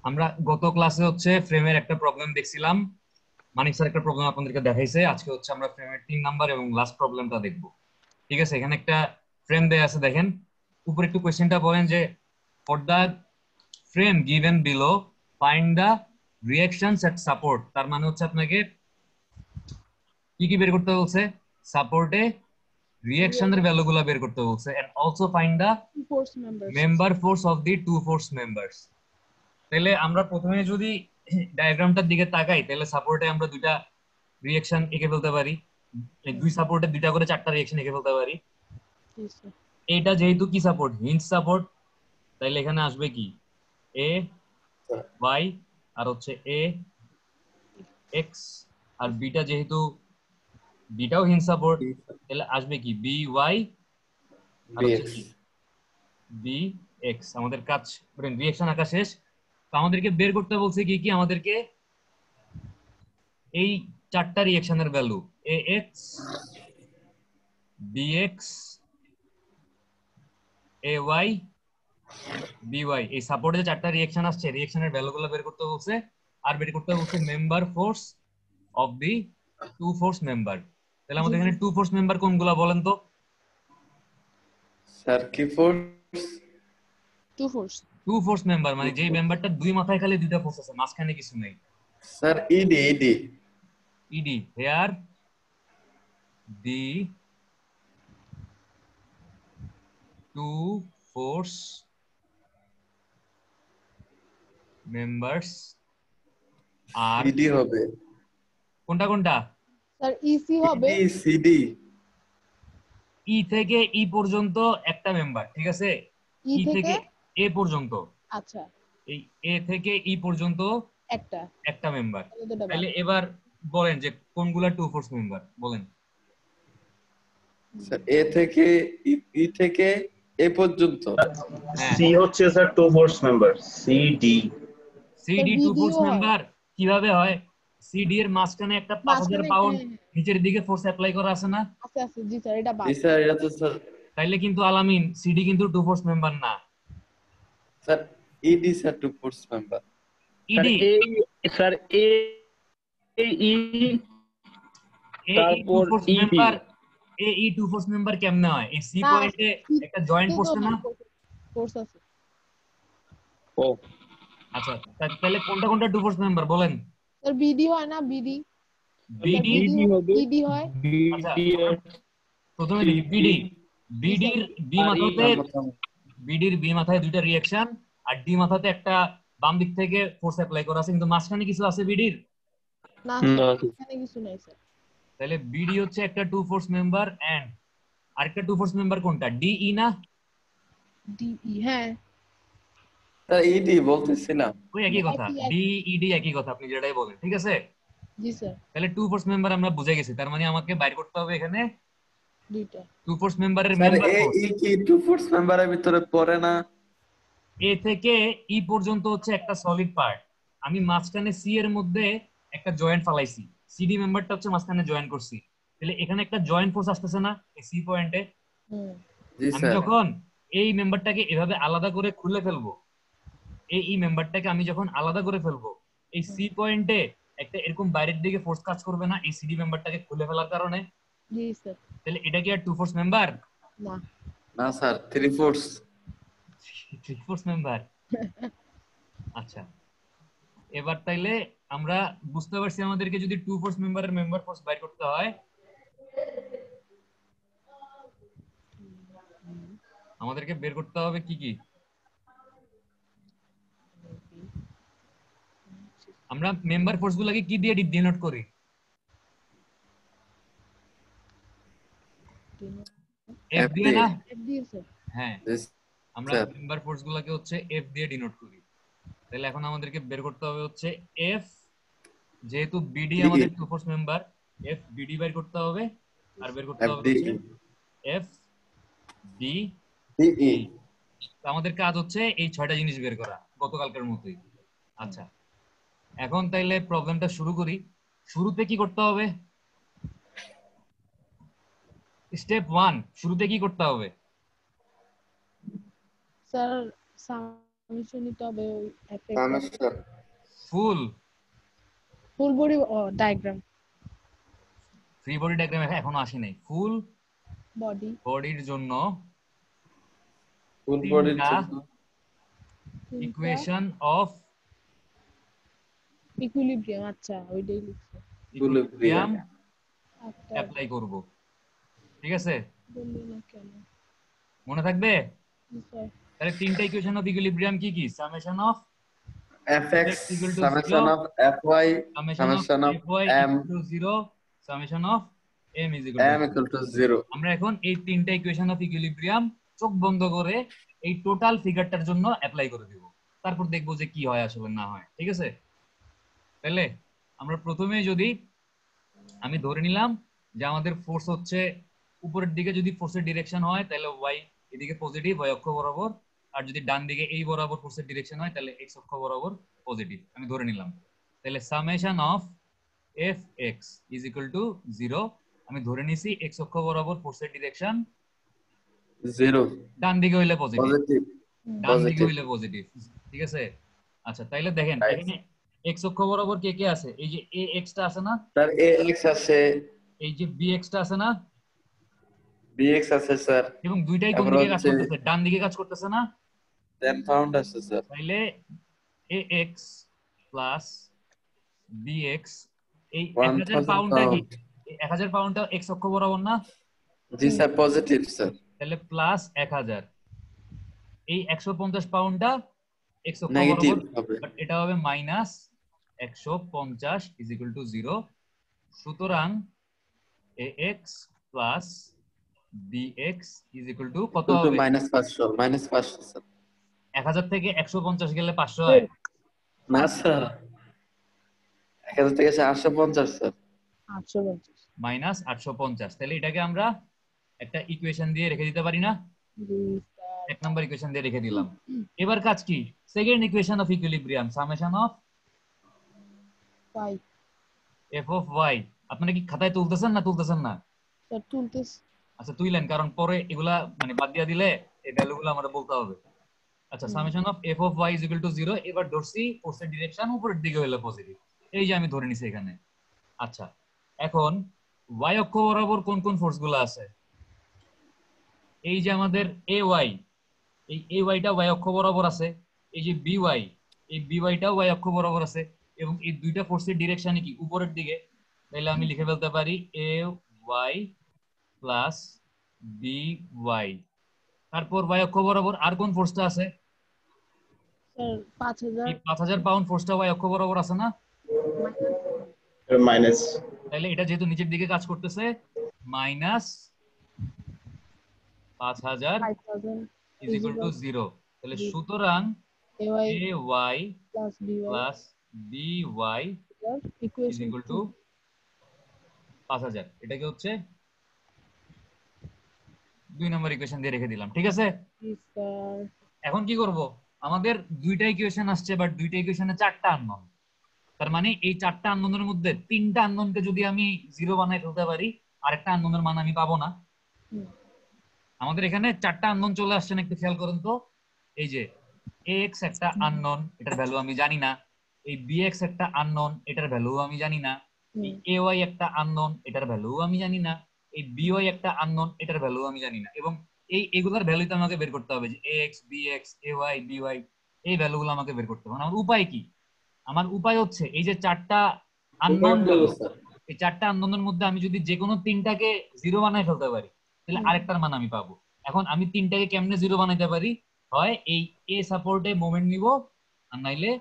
আমরা গত ক্লাসে হচ্ছে ফ্রেমের একটা প্রবলেম দেখছিলাম। মানিক স্যার একটা প্রবলেম আপনাদেরকে দেখাইছে। আজকে হচ্ছে আমরা ফ্রেমের 3 নাম্বার এবং লাস্ট প্রবলেমটা দেখব। ঠিক আছে, এখানে একটা ফ্রেম দেয়া আছে, দেখেন উপরে একটু কোশ্চেনটা বলেন যে for the frame given below find the reactions at support. তার মানে হচ্ছে আপনাকে কি কি বের করতে বলছে? সাপোর্টে রিঅ্যাকশনের ভ্যালুগুলো বের করতে বলছে, and also find the member force of the two force members. তাহলে আমরা প্রথমে যদি ডায়াগ্রামটার দিকে তাকাই, তাহলে সাপোর্টে আমরা দুইটা রিঅ্যাকশন এঁকে ফেলতে পারি, দুই সাপোর্টে দুইটা করে চারটা রিঅ্যাকশন এঁকে ফেলতে পারি। এটা যেহেতু কি সাপোর্ট, হিঞ্জ সাপোর্ট, তাহলে এখানে আসবে কি এ ওয়াই আর হচ্ছে এ এক্স, আর বিটা যেহেতু বিটাও হিঞ্জ সাপোর্ট, তাহলে আসবে কি বি ওয়াই আর হচ্ছে কি বি এক্স। আমাদের কাজ রিঅ্যাকশন আঁকা শেষ। তো আমাদেরকে বের করতে বলছে কি কি, আমাদেরকে এই চারটা রিঅ্যাকশনের value A x B x A Y B Y, এই সাপোর্টে যে চারটা রিঅ্যাকশন আসছে রিঅ্যাকশনের ভ্যালুগুলো বের করতে বলছে, আর বের করতে বলছে member force of the two force member. তাহলে আমাদের এখানে টু ফোর্স মেম্বার কোনগুলা বলেন তো? স্যার কি ফোর্স? টু ফোর্স মেম্বার মানে যেই মেম্বারটা দুই মাথায় খালি দুইটা ফোর্স আছে, মাঝখানে কিছু নেই। Sir ED ED ED here the two force members আর সিডি হবে। কোনটা কোনটা? স্যার ইসি হবে, ইডি সিডি। ই থেকে ই পর্যন্ত একটা মেম্বার, ঠিক আছে? ই ই থেকে এ পর্যন্ত, আচ্ছা এই এ থেকে ই পর্যন্ত একটা একটা মেম্বার। তাহলে দুটো বাদ। তাহলে এবার বলেন যে কোনগুলা টু ফোর্স মেম্বার বলেন। স্যার এ থেকে ই থেকে এ পর্যন্ত। হ্যাঁ, সি হচ্ছে sir two force member, C D. CD two force member কিভাবে হয়? সিডি এর মাঝখানে একটা 5000 পাউন্ড নিচের দিকে ফোর্স অ্যাপ্লাই করা আছে না? আছে আছে, জি স্যার এটা বাদ। জি স্যার এটা তো স্যার। তাইলে কিন্তু আলামিন সিডি কিন্তু টু ফোর্স মেম্বার না। Sir ED sir two force member. Sir ED A sir A E তারপর force ED. Member, E two force member কেমনে হয়? এই সি পয়েন্টে একটা জয়েন্ট ফোর্স না? ফোর্স আছে। ও আচ্ছা, তাহলে কোনটা কোনটা টু ফোর্স মেম্বার বলেন? স্যার বিডি হয় না, বিডি বিডি হবে, বিডি হয়। আচ্ছা, বিডি প্রথমে দেখি বিডি, বিডির বি মাথাতে, বিডির বি মাথায় দুইটা রিঅ্যাকশন আর ডি মাথাতে একটা বাম দিক থেকে ফোর্স অ্যাপ্লাই করা আছে, কিন্তু মাঝখানে কিছু আছে বিডির না, এখানে কিছু নাই স্যার। তাহলে বিডি হচ্ছে একটা টু ফোর্স মেম্বার, এন্ড আরেকটা টু ফোর্স মেম্বার কোনটা? ডিই না? ডিই হ্যাঁ স্যার ইডি বলতেছি না। ওই একই কথা, ডিইডি একই কথা, আপনি যেটাই বলেন, ঠিক আছে? জি স্যার তাহলে টু ফোর্স মেম্বার আমরা বুঝে গেছি, তার মানে আমাকে বাইর করতে হবে এখানে দুইটা। টু ফোর্স মেম্বারের স্যার মেম্বার এ ফোর্স। ই কি টু ফোর্স মেম্বারের ভিতরে পড়ে না? এ থেকে ই পর্যন্ত হচ্ছে একটা সলিড পার্ট, আমি মাঝখানে সি এর মধ্যে একটা জয়েন্ট ফালাইছি, সিডি মেম্বারটা হচ্ছে মাঝখানে জয়েন করছি, তাহলে এখানে একটা জয়েন্ট ফোর্স আসতেছে না এই সি পয়েন্টে? জি আমি স্যার। যখন এই মেম্বারটাকে এভাবে আলাদা করে খুলে ফেলবো, এই মেম্বারটাকে আমি যখন আলাদা করে ফেলবো, এই সি পয়েন্টে একটা এরকম বাইরের দিকে ফোর্স কাজ করবে না এই সিডি মেম্বারটাকে খুলে ফেলার কারণে? জি স্যার। তাহলে এটা কি আর টু ফোর্স মেম্বার? না না sir three force. Three force member. আচ্ছা, এবার তাইলে আমরা বুঝতে পারছি আমাদেরকে যদি টু ফোর্স মেম্বারের মেম্বার ফোর্স বাইর করতে হয়, আমাদেরকে বের করতে হবে কি কি। আমরা মেম্বার ফোর্স গুলাকে কি দিয়ে ডিনোট করি? এফ দিয়ে না? এফ দিয়ে স্যার। হ্যাঁ, আমরা মেম্বার ফোর্স গুলাকে হচ্ছে এফ দিয়ে ডিনোট করি। তাহলে এখন আমাদেরকে বের করতে হবে হচ্ছে এফ, যেহেতু বিডি আমাদের two force member, F BD বের করতে হবে, আর বের করতে হবে হচ্ছে এফ ডি ই। আমাদের কাজ হচ্ছে এই 6টা জিনিস বের করা, গতকালকার মতোই। আচ্ছা, এখন তাইলে প্রবলেমটা শুরু করি। শুরুতে কি করতে হবে? স্টেপ 1, শুরুতে কি করতে হবে? স্যার সামেশন নিতে হবে ওই FX summation full full body diagram free body diagram এখনো আসে নাই। ফুল বডি বডির জন্য ফুল বডির তিনটা জন্য ইকুয়েশন অফ ইকুইলিব্রিয়াম। আচ্ছা ওইটাই লিখছে। ইকুইলিব্রিয়াম একটা অ্যাপ্লাই করব। ঠিক আছে, বললি না কেন? মনে থাকবে? জি স্যার। তাহলে তিনটা ইকুয়েশন অফ ইকুইলিব্রিয়াম কি কি? Summation of fx x equal to 0, summation of fy summation of summation of fy m equal to 0, summation of m is equal to m 0. equal to 0 আমরা এখন এই তিনটা ইকুয়েশন অফ ইকুইলিব্রিয়াম চোখ বন্ধ করে এই টোটাল ফিগারটার জন্য অ্যাপ্লাই করে দিব, তারপর দেখবো যে কি হয় আসলে না হয়। ঠিক আছে, তাহলে আমরা প্রথমে যদি আমি ধরে নিলাম যে আমাদের ফোর্স হচ্ছে উপরের দিকে, যদি ফোর্সের ডিরেকশন হয় তাহলে y এদিকে পজিটিভ y অক্ষ বরাবর, আর যদি ডান দিকে এই বরাবর ফোর্সের ডিরেকশন হয় তাহলে x অক্ষ বরাবর পজিটিভ। আমি ধরে নিলাম, তাহলে summation of fx is equal to 0। আমি ধরে নিছি x অক্ষ বরাবর ফোর্সের ডিরেকশন 0 ডান দিকে হইলে পজিটিভ, পজিটিভ ডান দিকে পজিটিভ হইলে পজিটিভ। ঠিক আছে, আচ্ছা তাইলে দেখেন রাইট এখানে x অক্ষ বরাবর কে কে আছে? এই যে ax টা আছে না, স্যার ax আছে এই যে bx টা আছে না, bx আছে স্যার এবং দুইটাই কোন তারপর দিকে কাজ হচ্ছে করতেছে? ডান দিকে কাজ করতেছে না? tan pound আছে স্যার তাইলে ax প্লাস bx, এই 1000 1000 পাউন্ডটা কি? pound এই 1000 পাউন্ডটা x অক্ষ বরাবর না? জি স্যার পজিটিভ স্যার তাহলে প্লাস 1000, এই 150 পাউন্ডটা x অক্ষ নেগেটিভ বরাবর, হবে বাট এটা হবে মাইনাস 150 ইজ ইকুয়াল টু 0। সুতরাং ax plus bx is equal to কত ইকুয়াল টু হবে? -500 স্যার 1000 থেকে 150 গেলে 500 হয়? না স্যার 1000 থেকে 850 স্যার 850। মাইনাস 850। তাহলে এটাকে আমরা একটা ইকুয়েশন দিয়ে রেখে দিতে পারি না? জি স্যার। এক নাম্বার ইকুয়েশন দিয়ে রেখে দিলাম। এবার কাজ কি? Second equation of equilibrium, summation of phi f of y। আপনারা কি খাতায় তুলতেছেন না তুলতেছেন না? স্যার তুলতেছ। আচ্ছা তুইলেন, কারণ পরে এগুলা মানে বাদ দিয়ে দিলে এই ভ্যালুগুলো আমরা বলতে হবে। আচ্ছা summation of f of y is equal to 0। এবার ধরছি ফোর্সের ডিরেকশন উপরের দিকে হলে পজিটিভ, এই যে আমি ধরে নিছি এখানে। আচ্ছা এখন y অক্ষ বরাবর কোন কোন ফোর্স গুলো আছে? এই যে আমাদের ay, এই ay টা y অক্ষ বরাবর আছে, এই যে by, এই by টাও y অক্ষ বরাবর আছে, এবং এই দুইটা ফোর্সের ডিরেকশন কি? উপরের দিকে। তাহলে আমি লিখে ফেলতে পারি ay প্লাস by। তারপর y অক্ষ বরাবর আর কোন ফোর্সটা আছে? স্যার 5000 এই 5000 পাউন্ড ফোর্সটা y অক্ষ বরাবর আছে না? মাইনাস তাহলে এটা যেহেতু নিচের দিকে কাজ করতেছে, মাইনাস 5000 5000 ইজ ইকুয়াল টু 0। তাহলে সুতরাং ay ay plus by plus by is equation equal to 5000। এটাকে হচ্ছে 2 নম্বর ইকুয়েশন দিয়ে রেখে দিলাম। ঠিক আছে, জি স্যার। এখন কি করব? আমাদের দুইটা ইকুয়েশন আসছে, বাট দুইটা ইকুয়েশনে চারটা আননোন। তার মানে এই চারটা আননোনের মধ্যে তিনটা আননোনকে যদি আমি 0 বানাই ফেলতে পারি, আরেকটা আননোনের মান আমি পাবো না। আমাদের এখানে চারটা আননোন চলে আসছে না, একটু খেয়াল করুন তো। এই যে ax একটা আননোন, এটার ভ্যালু আমি জানি না। এই bx একটা আননোন, এটার ভ্যালু আমি জানি না। এই ay একটা আননোন, এটার ভ্যালু আমি জানি না। এই by একটা আননোন, এটার ভ্যালু আমি জানি না। এবং এইগুলোর ভ্যালু তো আমাকে বের করতে হবে, যে ax bx ay by, এই ভ্যালুগুলো আমাকে বের করতে হবে। আমার উপায় কি? আমার উপায় হচ্ছে এই যে চারটা আননোন গেল, এই চারটা আননোনের মধ্যে আমি যদি যে কোনো তিনটাকে 0 বানাই ফেলতে পারি, তাহলে আরেকটার মান আমি পাবো। এখন আমি তিনটাকে কেমনে 0 বানাইতে পারি? হয় এই a সাপোর্টে মোমেন্ট নিব, আর নাইলে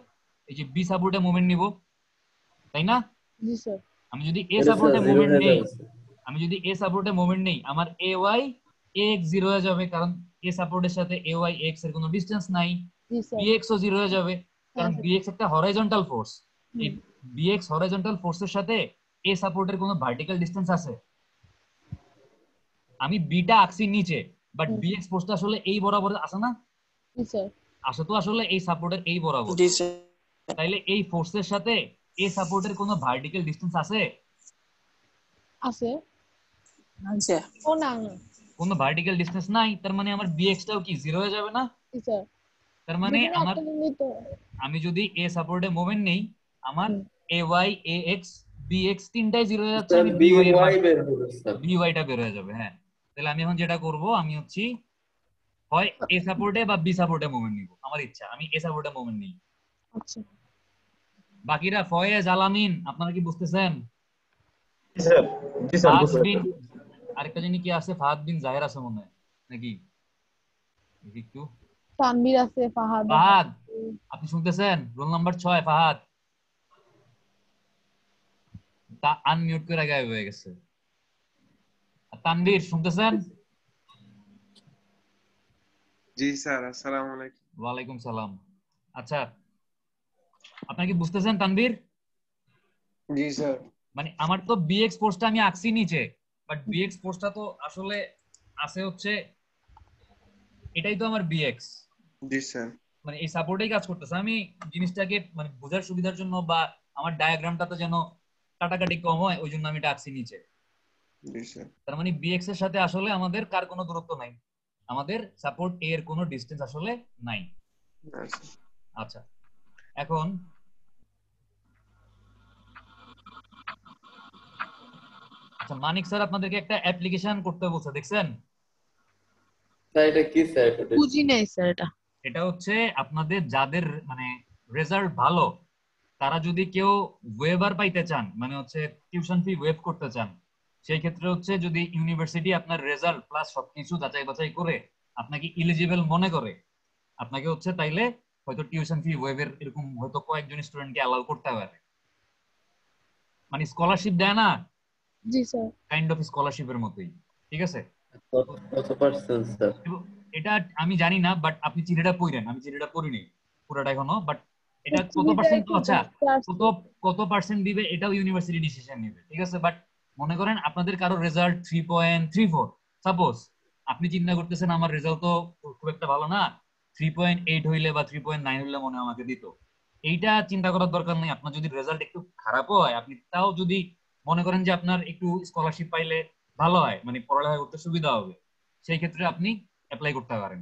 এই যে b সাপোর্টে মোমেন্ট নিব, তাই না? জি স্যার। আমি যদি a এটা স্যার সাপোর্টে 0 মোমেন্ট হয়ে নেই, যাবে স্যার আমি যদি a সাপোর্টে মোমেন্ট নেই, আমার ay ax 0 হয়ে যাবে, কারণ a সাপোর্টের সাথে ay x এর কোনো ডিসটেন্স নাই। জি স্যার। bx ও 0 হয়ে যাবে, কারণ হ্যাঁ, bx একটা হরাইজন্টাল ফোর্স। এই bx হরাইজন্টাল ফোর্সের সাথে a সাপোর্টের কোনো ভার্টিক্যাল ডিসটেন্স আছে? আমি বিটা আঁকছি নিচে, বাট bx ফোর্সটা আসলে এই বরাবর আছে না? জি স্যার। আসলে তো আসলে এই সাপোর্টের এই বরাবর। জি স্যার। তাইলে এই ফোর্সের সাথে a সাপোর্টের কোনো ভার্টিক্যাল ডিসটেন্স আছে? আছে। আচ্ছা ও না না। কোনো ভার্টিক্যাল ডিসটেন্স নাই, তার মানে আমার bx টাও কি 0 হয়ে যাবে না? জি স্যার। তার মানে যেকোনো আমার একটা নিলেই তো। আমি যদি এ সাপোর্টে মোমেন্ট নেই, আমার হুম, A Y A x B x তিনটাই জিরো হয়ে যাচ্ছে, স্যার আমি বি বি ওয়াই এর মান ওয়াই বের হবে স্যার। বি ওয়াইটা বের হয়ে যাবে। হ্যাঁ, তাহলে আমি এখন যেটা করব, আমি হচ্ছে হয় এ সাপোর্টে বা বি সাপোর্টে মোমেন্ট নিব, আমার ইচ্ছা, আমি এ সাপোর্টে মোমেন্ট নিই। আচ্ছা। বাকিরা ফয়েজ, আলামিন, আপনারা কি বুঝতেছেন? জি স্যার, জি স্যার ফাহাদ বুঝতে বিন, পারছি। আরেকটা জিনিস কি আছে, ফাহাদ বিন জাহের আছে মনে হয় নাকি? দেখি একটু। তানভীর আছে, ফাহাদ আছে। ফাহাদ, আপনি শুনতেছেন? রোল নাম্বার 6 ফাহাদ, তা আনমিউট করে গায়েব হয়ে গেছে। আর তানভীর শুনতেছেন? জি স্যার, আসসালামু আলাইকুম। ওয়ালাইকুম সালাম। আচ্ছা, আপনি কি বুঝতেছেন তানভীর? জি স্যার। মানে আমার তো বিএক্স ফোর্সটা আমি আঁকছি নিচে, বাট বিএক্স ফোর্সটা তো আসলে আছে হচ্ছে, এটাই তো আমার বিএক্স, জি স্যার। মানে এই সাপোর্টেই কাজ করতেছে। আমি জিনিসটাকে মানে বোঝার সুবিধার জন্য বা আমার ডায়াগ্রামটাতে যেন কাটাকাটি কম হয়, ওই জন্য আমি এটা আঁকছি নিচে। জি স্যার। তার মানে বিএক্স এর সাথে আসলে আমাদের কার কোনো দূরত্ব নাই, আমাদের সাপোর্ট এ এর কোনো ডিসটেন্স আসলে নাই। আচ্ছা। আচ্ছা, এখন আচ্ছা মানিক স্যার আপনাদেরকে একটা অ্যাপ্লিকেশন করতে বলছে, দেখছেন? স্যার এটা কি স্যার এটা? বুঝি নাই স্যার এটা। এটা হচ্ছে আপনাদের যাদের মানে রেজাল্ট ভালো, তারা যদি কেউ ওয়েবার পাইতে চান, মানে হচ্ছে টিউশন ফি ওয়েভ করতে চান, সেই ক্ষেত্রে হচ্ছে যদি ইউনিভার্সিটি আপনার রেজাল্ট প্লাস সবকিছু যাচাই বাছাই করে আপনাকে ইলিজিবল মনে করে, আপনাকে হচ্ছে তাইলে হয়তো টিউশন ফি ওয়েভের এরকম হয়তো কয়েকজন স্টুডেন্টকে অ্যালাউ করতে পারে। মানে স্কলারশিপ দেয় না, জি স্যার। কাইন্ড অফ স্কলারশিপের মতোই, ঠিক আছে? কত পার্সেন্ট স্যার? এবং এটা আমি জানি না, বাট আপনি চিঠিটা পড়েন, আমি চিঠিটা পড়িনি পুরোটা এখনো, বাট এটা কত চিঠিটা পার্সেন্ট, একটু আচ্ছা জানতে কত আসছি। কত পার্সেন্ট দিবে এটাও ইউনিভার্সিটি ডিসিশন নেবে, ঠিক আছে? বাট মনে করেন আপনাদের কারো রেজাল্ট 3.34, সাপোজ আপনি চিন্তা করতেছেন আমার রেজাল্ট তো খুব একটা ভালো না, 3.8 হইলে বা 3.9 হইলে মনে হয় আমাকে দিত, এইটা চিন্তা করার দরকার নেই। আপনার যদি রেজাল্ট একটু খারাপ হয়, আপনি তাও যদি মনে করেন যে আপনার একটু স্কলারশিপ পাইলে ভালো হয়, মানে পড়ালেখা করতে সুবিধা হবে, সেই ক্ষেত্রে আপনি অ্যাপ্লাই করতে পারেন।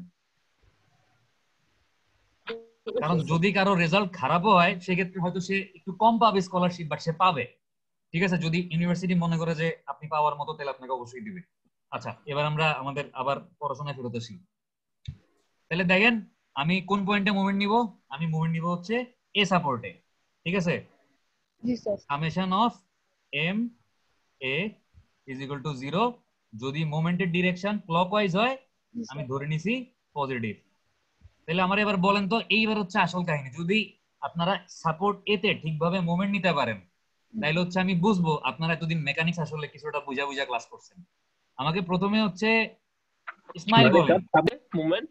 কারণ যদি কারো রেজাল্ট খারাপও হয়, সেক্ষেত্রে হয়তো সে একটু কম পাবে স্কলারশিপ, বাট সে পাবে, ঠিক আছে? যদি ইউনিভার্সিটি মনে করে যে আপনি পাওয়ার মতো, তাহলে আপনাকে অবশ্যই দিবে। আচ্ছা, এবার আমরা আমাদের আবার পড়াশোনায় ফেরত আসি। তাহলে দেখেন, আমি কোন পয়েন্টে মুভমেন্ট নিব? আমি মুভমেন্ট নিব হচ্ছে এ সাপোর্টে, ঠিক আছে? জি sir. Summation of M A is equal to 0, যদি মোমেন্টের ডিরেকশন ক্লকওয়াইজ হয়, জি আমি স্যার। ধরে নিছি পজিটিভ। তাহলে আমার এবার বলেন তো, এইবার হচ্ছে আসল কাহিনী, যদি আপনারা সাপোর্ট এতে ঠিকভাবে মোমেন্ট নিতে পারেন, তাইলে হচ্ছে আমি বুঝবো আপনারা এতদিন মেকানিক্স আসলে কিছুটা বুঝা বুঝা ক্লাস করছেন। আমাকে প্রথমে হচ্ছে ইসমাইল মানে বলেন। Sir moment.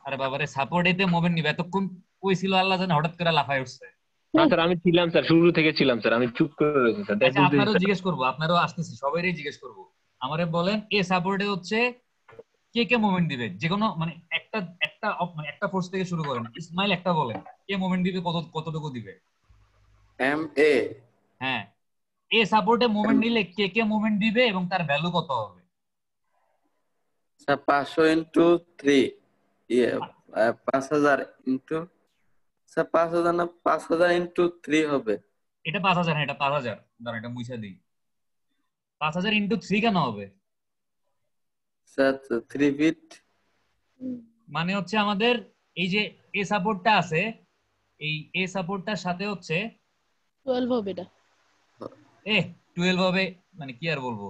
আরে বাবারে, সাপোর্ট এতে মোমেন্ট নিবে, এতক্ষণ কই ছিল আল্লাহ জানে, হঠাৎ করে লাফায় উঠছে। না স্যার, আমি ছিলাম স্যার, শুরু থেকে ছিলাম স্যার, আমি চুপ করে রয়েছি স্যার, তাই আচ্ছা, বুঝতেছি আপনারও স্যার। জিজ্ঞেস করবো, আপনারও আসতেছি, সবাইরই জিজ্ঞেস করবো। আমারে বলেন এ সাপোর্টে হচ্ছে কে কে মোমেন্ট দিবে, যে কোনো মানে একটা একটা মানে একটা ফোর্স থেকে শুরু করেন। ইসমাইল একটা বলেন, কে মোমেন্ট দিবে, কতটুকু দিবে? M A. হ্যাঁ, এ সাপোর্টে মোমেন্ট নিলে কে কে মোমেন্ট দিবে এবং তার ভ্যালু কত হবে? স্যার 500 ইন্টু 3, ইয়ে 5000 ইন্টু, স্যার 5000 না 5000 ইন্টু 3 হবে। এটা 5,000, হ্যাঁ এটা 5,000, দাঁড়া এটা মুছে দিই। 5,000 ইন্টু 3 কেন হবে? Sir 3 feet. মানে হচ্ছে আমাদের এই যে এ সাপোর্টটা আছে, এই এ সাপোর্টটার সাথে হচ্ছে 12 হবে এটা। এ 12 হবে, মানে কি আর বলবো,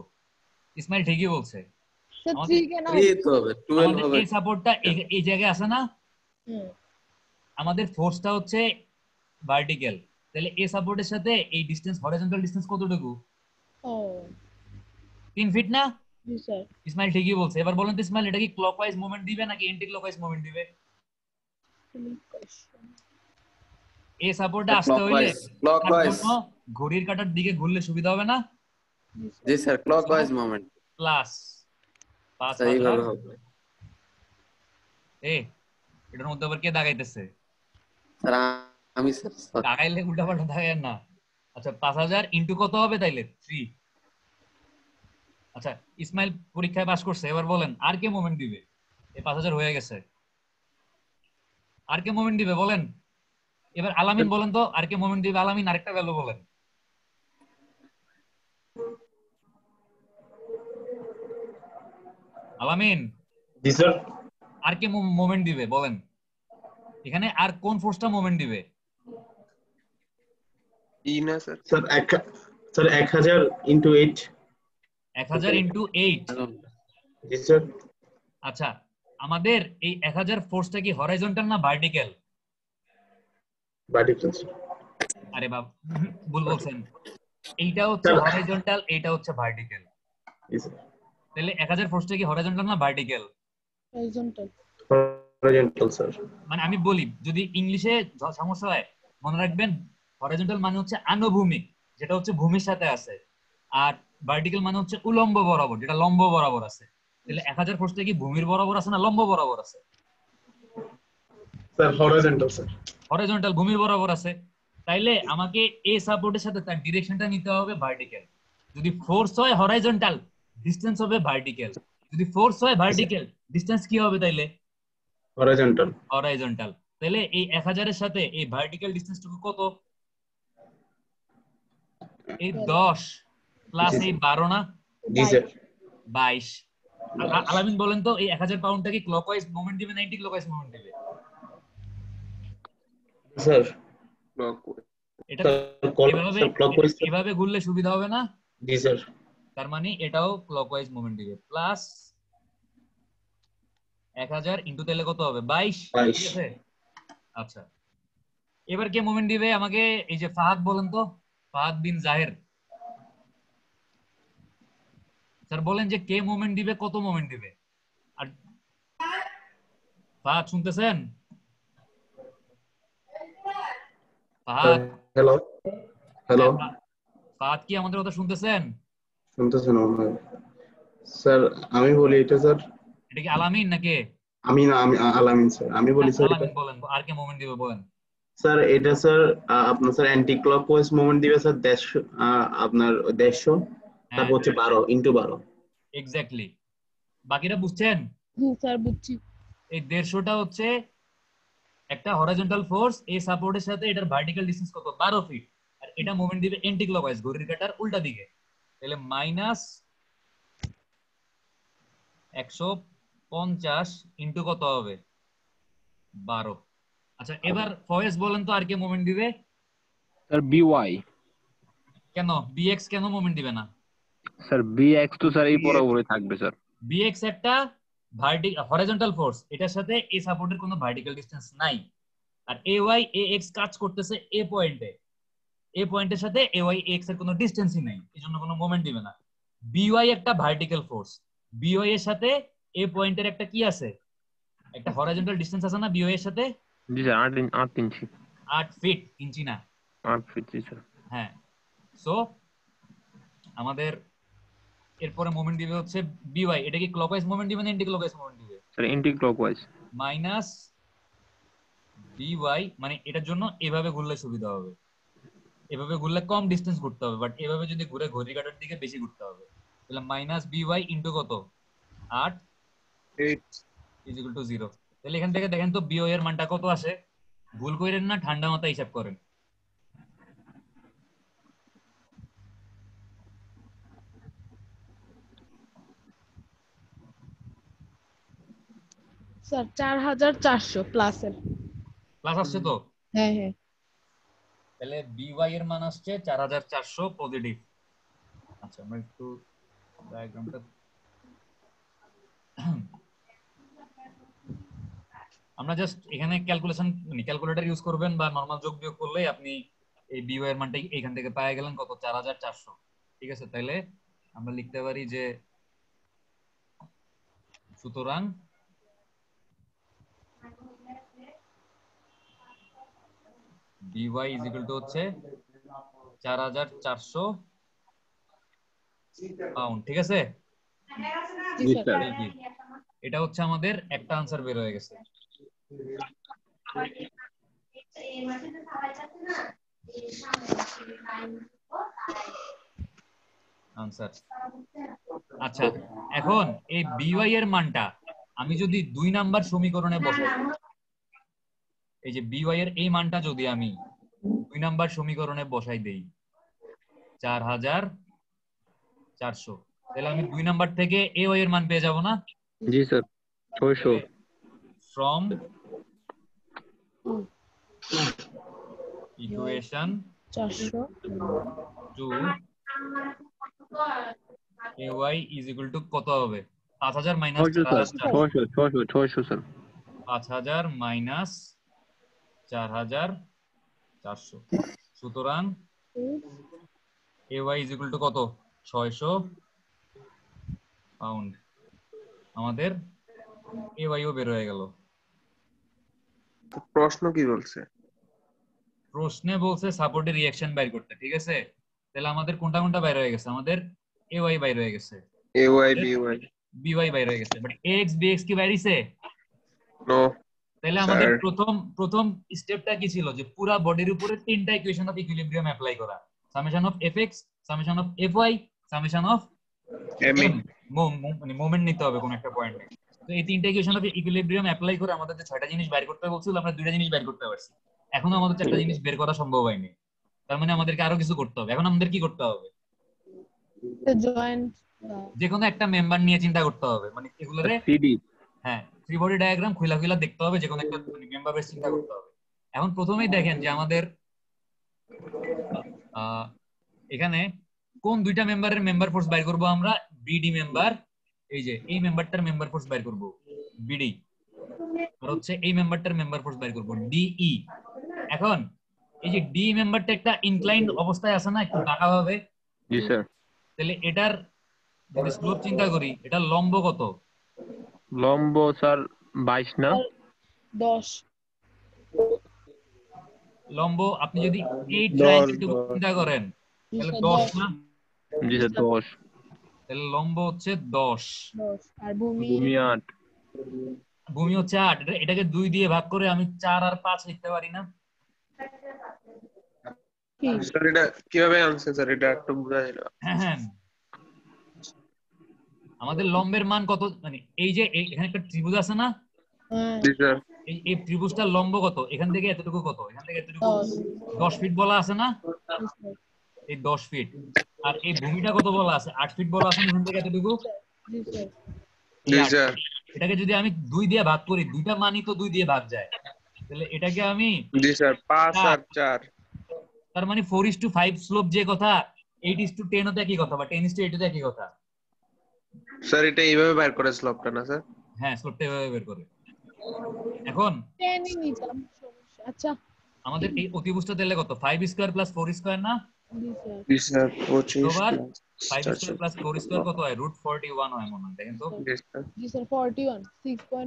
ইসমাইল ঠিকই বলছে। স্যার আমাদের 3 কেন 3 হচ্ছে? তো হবে, 12 আমাদের হবে। এই সাপোর্টটা এই জায়গায় আছে না, হুম। আমাদের ফোর্সটা হচ্ছে ভার্টিক্যাল, তাহলে এ সাপোর্টের সাথে এই ডিসটেন্স, হরিজন্টাল ডিসটেন্স কতটুকু? ও 3 ফিট না? জি স্যার। ইসমাইল ঠিকই বলছে। এবার বলেন তো ইসমাইল, এটা কি ক্লকওয়াইজ মুভমেন্ট দিবে নাকি এন্টি ক্লকওয়াইজ মুভমেন্ট দিবে? এই সাপোর্টে আসতে হইলে ক্লকওয়াইজ, তার ক্লকওয়াইজ। জন্য ঘড়ির কাঁটার দিকে ঘুরলে সুবিধা হবে না? জি জি sir. Sir, clockwise moment. Plus sir 5,000, এইভাবে হবে। এটার মধ্যে আবার কে দাগাইতেছে? স্যার আমি স্যার sorry। দাগাইলে উল্টা পাল্টা দাগাইয়েন না। আচ্ছা, 5,000 ইন্টু কত হবে তাইলে? 3। আচ্ছা, ইসমাইল পরীক্ষায় পাস করছে, এবার বলেন আর কে মুভমেন্ট দিবে? এই 5,000 হয়ে গেছে, আর কে মোমেন্ট দিবে বলেন? এবার আলামিন বলেন তো, আর কে মোমেন্ট দিবে? আলামিন আরেকটা ভ্যালু বলেন। আলামিন জি স্যার। আর কে মোমেন্ট দিবে বলেন? এখানে আর কোন ফোর্সটা মোমেন্ট দিবে? ই না স্যার। Sir 1000 into 8। 1000 ইনটু 8। জি স্যার। আচ্ছা, আমাদের এই 1000 ফোর্সটা কি হরাইজন্টাল না ভার্টিক্যাল? ভার্টিক্যাল। আরে বাবা, ভুল বলছেন। এইটা হচ্ছে স্যার হরাইজন্টাল, এইটা হচ্ছে ভার্টিক্যাল। জি স্যার। তাহলে 1000 ফোর্সটা কি হরাইজন্টাল না ভার্টিক্যাল? হরিজন্টাল। Horizontal sir. মানে আমি বলি, যদি ইংলিশে সমস্যা হয় মনে রাখবেন, হরাইজন্টাল মানে হচ্ছে আনুভূমিক, যেটা হচ্ছে ভূমির সাথে আছে, আর ভার্টিক্যাল মানে হচ্ছে উলম্ব বরাবর, যেটা লম্ব বরাবর আছে। তাহলে 1000 ফোর্সটা কি ভূমির বরাবর আছে না লম্ব বরাবর আছে? Sir horizontal sir. হরাইজন্টাল, ভূমির বরাবর আছে। তাইলে আমাকে এ সাপোর্টের সাথে তার ডিরেকশনটা নিতে হবে ভার্টিক্যাল। যদি ফোর্স হয় হরাইজন্টাল, ডিসটেন্স হবে ভার্টিক্যাল। যদি ফোর্স হয় ভার্টিক্যাল, ডিসটেন্স কি হবে তাইলে? হরাইজন্টাল। হরাইজন্টাল। তাহলে এই 1000 এর সাথে এই ভার্টিক্যাল ডিসটেন্সটুকু কত? এই 10 প্লাস এই 12 না? জি স্যার। 22। আলামিন বলেন তো, এই 1000 পাউন্ডটা কি ক্লকওয়াইজ মোমেন্ট দিবে না অ্যান্টি ক্লকওয়াইজ মোমেন্ট দিবে? স্যার এটা স্যার ক্লকওয়াইজ। এভাবে ঘুরলে সুবিধা হবে না? জি স্যার। তার মানে এটাও ক্লকওয়াইজ মোমেন্ট দিবে। প্লাস 1000 ইনটু তাহলে কত হবে? 22। ঠিক আছে। আচ্ছা, এবার কে মোমেন্ট দিবে আমাকে? এই যে ফাহাদ বলেন তো, ফাহাদ বিন জাহের স্যার বলেন যে কে মোমেন্ট দিবে, কত মোমেন্ট দিবে? আর ফাহাদ শুনতেছেন? Fahad, hello hello. ফাহাদ কি আমাদের কথা শুনতেছেন? শুনতেছেন স্যার? আমি বলি এটা স্যার। এটা কি আলামিন নাকি? আমি না, আমি আলামিন স্যার। আমি বলি স্যার এটা। আলামিন বলেন, আর কে মোমেন্ট দিবে বলেন? স্যার এটা স্যার আপনার স্যার অ্যান্টি ক্লকওয়াইজ মোমেন্ট দিবে স্যার 150, আপনার 150, তারপর হচ্ছে 12 ইনটু 12। এক্স্যাক্টলি। বাকিটা বুঝছেন? স্যার বুঝছি। এই 150টা হচ্ছে একটা হরাইজন্টাল ফোর্স, এই সাপোর্টের সাথে এটার ভার্টিক্যাল ডিসটেন্স কত? 12 ফিট। আর এটা মোমেন্ট দিবে অ্যান্টি ক্লকওয়াইজ, ঘড়ির কাঁটার উল্টা দিকে। তাহলে মাইনাস 150 ইনটু কত হবে? 12। আচ্ছা, এবার ফয়েজ বলেন তো আর কে মোমেন্ট দিবে? Sir by. কেন বিএক্স কেন মোমেন্ট দিবে না? স্যার বিএক্স তো স্যার এই বরাবরই থাকবে স্যার। বিএক্স একটা হরাইজন্টাল ফোর্স, এটার সাথে এই সাপোর্টের কোনো ভার্টিক্যাল ডিসটেন্স নাই। আর এ ওয়াই এ এক্স কাজ করতেছে এ পয়েন্টে, এ পয়েন্টের সাথে এ ওয়াই এক্স এর কোনো ডিসটেন্সই নাই, এজন্য কোনো মোমেন্ট দিবে না। বিওয়াই একটা ভার্টিক্যাল ফোর্স, বিওয়াই এর সাথে এ পয়েন্টের একটা কি আছে? একটা হরাইজন্টাল ডিসটেন্স আছে না বিওয়াই এর সাথে? জি স্যার 8 ইঞ্চি। 8 ফিট, ইঞ্চি না। 8 ফিট জি স্যার। হ্যাঁ, সো আমাদের এরপরে মোমেন্ট দিবে হচ্ছে বিওয়াই। এটা কি ক্লকওয়াইজ মোমেন্ট দিবে না অ্যান্টি ক্লকওয়াইজ মোমেন্ট দিবে? Sir anti clockwise. Minus by, মানে এটার জন্য এভাবে ঘুরলে সুবিধা হবে, এভাবে ঘুরলে কম ডিসটেন্স ঘুরতে হবে, বাট এভাবে যদি ঘুরে ঘড়ির কাঁটার দিকে বেশি ঘুরতে হবে। তাহলে মাইনাস বিওয়াই ইনটু কত? 8 ইজ ইকুয়াল টু 0। তাহলে এখান থেকে দেখেন তো বিওয়াই এর মানটা কত আসে? ভুল করেন না, ঠান্ডা মাথায় হিসাব করেন। স্যার 4400 প্লাসের। প্লাস আসছে তো? হ্যাঁ হ্যাঁ। তাহলে বিওয়াই এর মান আসছে 4400 পজিটিভ। আচ্ছা, আমরা একটু ডায়াগ্রামটা আমরা জাস্ট এখানে ক্যালকুলেশন, মানে ক্যালকুলেটর ইউজ করবেন বা নরমাল যোগ বিয়োগ করলেই আপনি এই বিওয়াই এর মানটা এখান থেকে পেয়ে গেলেন কত? 4400। ঠিক আছে, তাহলে আমরা লিখতে পারি যে সুতরাং বিওয়াই ইজ ইকুয়াল টু হচ্ছে 4400 পাউন্ড। ঠিক আছে, জি স্যার। এটা হচ্ছে আমাদের একটা আনসার বের হয়ে গেছে। আনসার। আচ্ছা, এখন এই বিওয়াই এর মানটা আমি যদি 2 নাম্বার সমীকরণে বসাই, এই যে by এর এই মানটা যদি আমি 2 নাম্বার সমীকরণে বসাই দেই 4400, তাহলে আমি 2 নাম্বার থেকে ay এর মান পেয়ে যাব না? জি sir 600 from equation 400 to ay is equal to কত হবে? 5000 মাইনাস 600 স্যার 5000 মাইনাস 4400, সুতরাং ay is equal to কত? 600 পাউন্ড। আমাদের ay ও বের হয়ে গেল। প্রশ্ন কি বলছে? প্রশ্নে বলছে সাপোর্টের রিঅ্যাকশন বাইর করতে, ঠিক আছে? তাহলে আমাদের কোনটা কোনটা বাইর হয়ে গেছে? আমাদের ay বাইর হয়ে গেছে, ay by by বাইর হয়ে গেছে, বাট ax bx কি বাইরিছে? no তাহলে আমাদের স্যার প্রথম স্টেপটা কি ছিল? যে পুরো বডির উপরে তিনটা ইকুয়েশন অফ ইকুইলিব্রিয়াম অ্যাপ্লাই করা, summation of fx, summation of fy, summation of m মানে মোমেন্ট নিতে হবে কোন একটা পয়েন্টে। তো এই তিনটা ইকুয়েশন অফ ইকুইলিব্রিয়াম অ্যাপ্লাই করে আমাদের যে 6টা জিনিস বের করতে বলছিল, আমরা 2টা জিনিস বের করতে পারছি। এখন আমাদের 4টা জিনিস বের করা সম্ভব হয়নি, তার মানে আমাদেরকে আরো কিছু করতে হবে। এখন আমাদের কি করতে হবে? জয়েন্ট যে কোনো একটা মেম্বার নিয়ে চিন্তা করতে হবে, মানে এগুলোরে সিডি হ্যাঁ ফ্রি বডি ডায়াগ্রাম খুলা দেখতে হবে, যে কোনো একটা মেম্বার বেস চিন্তা করতে হবে। এখন প্রথমেই দেখেন যে আমাদের এখানে কোন দুইটা মেম্বারের মেম্বার ফোর্স বাইর করব আমরা? বিডি মেম্বার, এই যে এই মেম্বারটার মেম্বার ফোর্স বাইর করব বিডি, আর হচ্ছে এই মেম্বারটার মেম্বার ফোর্স বাইর করব ডিই। এখন এই যে ডি মেম্বারটা একটা ইনক্লাইন্ড অবস্থায় আছে না, একটু বাঁকা ভাবে? জি স্যার তাহলে এটার যদি স্লোপ চিন্তা করি, এটার লম্ব কত? লম্ব স্যার 22 না 10 লম্ব আপনি যদি এই 10 ট্রায়াঙ্গেলটুকু চিন্তা করেন তাহলে 10 না? জি স্যার 10 তাহলে লম্ব হচ্ছে 10, 10 আর ভূমি ভূমি 8 ভূমি হচ্ছে 8। এটাকে 2 দিয়ে ভাগ করে আমি 4 আর 5 লিখতে পারি না? কি স্যার এটা কিভাবে আনছেন স্যার? এটা একটু বোঝা যায় না। হ্যাঁ, আমাদের লম্বের মান কত? মানে এই যে এখানে একটা ত্রিভুজ আছে না, হ্যাঁ জি স্যার এই ত্রিভুজটার লম্ব কত? এখান থেকে এতটুকু কত? এখান থেকে এতটুকু 10 10 ফিট বলা আছে না? এই 10 ফিট। আর এই ভূমিটা কত বলা আছে? 8 ফিট বলা আছে না? এখান থেকে এতটুকু জি স্যার জি এই 8 স্যার ফিট। এটাকে যদি আমি 2 দিয়ে ভাগ করি, দুইটা মানই তো 2 দিয়ে ভাগ যায়, তাহলে এটাকে আমি জি স্যার 5 আর 4 তার মানে 4:5 স্লোপ যে কথা, 8:10 ও তো একই কথা, বা 10:8 ও তো একই কথা। স্যার এটা এইভাবে বাইর করে স্লোপটা না স্যার? হ্যাঁ, স্লোপটা এভাবে বের করে। এখন 10 ই নিতাম সমস্যা। আচ্ছা আমাদের এই অতিভুজটা তাহলে কত? 5 স্কয়ার প্লাস 4 স্কয়ার না? জি স্যার জি স্যার 25 আবার plus 5 স্কয়ার প্লাস 4 স্কয়ার কত হয়? √41 হয় মনে হয়, দেখেন তো। জি স্যার জি স্যার 41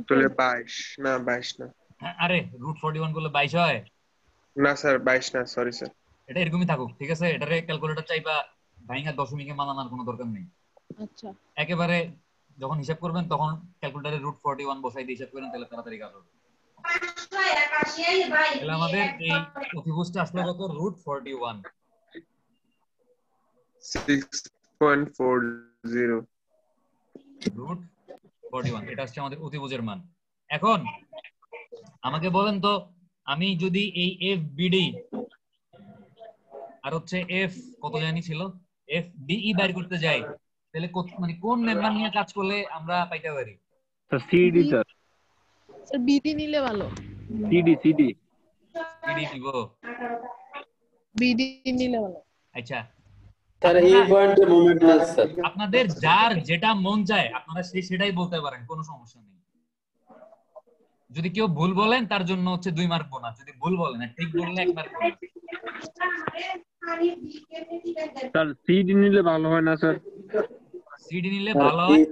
তাহলে 6.4 22 না 22 না হ্যাঁ, আরে √41 করলে 22 হয়? না স্যার 22 না সরি স্যার এটা এরকমই থাকুক, ঠিক আছে? এটারে ক্যালকুলেটর চাইবা ভাঙা দশমিকে মানানোর কোনো দরকার নেই। আচ্ছা একেবারে যখন হিসাব করবেন তখন ক্যালকুলেটরে √41 বসাই দিয়ে হিসাব করেন, তাহলে তাড়াতাড়ি কাজ হবে। তাহলে আমাদের এই অতিভুজটা আসলে কত? √41 6.40 √41, এটা হচ্ছে আমাদের অতিভুজের মান। এখন আমাকে বলেন তো, আমি যদি এই FBD আর হচ্ছে F কত জানি ছিল, FDE বাইর করতে যাই, তাহলে মানে কোন মেম্বার নিয়ে কাজ করলে আমরা পাইতে পারি? Sir CD sir sir BD নিলে ভালো সিডি CD নিব? বিডি নিলে ভালো আচ্ছা, স্যার এই পয়েন্টে মোমেন্ট না স্যার। আপনাদের যার যেটা মন চায় আপনারা সেটাই বলতে পারেন, কোনো সমস্যা নেই। যদি কেউ ভুল বলেন তার জন্য হচ্ছে 2 মার্ক বোনাস, যদি ভুল বলেন আর ঠিক বললে 1 মার্ক বোনাস। স্যার সিডি নিলে ভালো হয় না স্যার? সিডি নিলে ভালো হয়।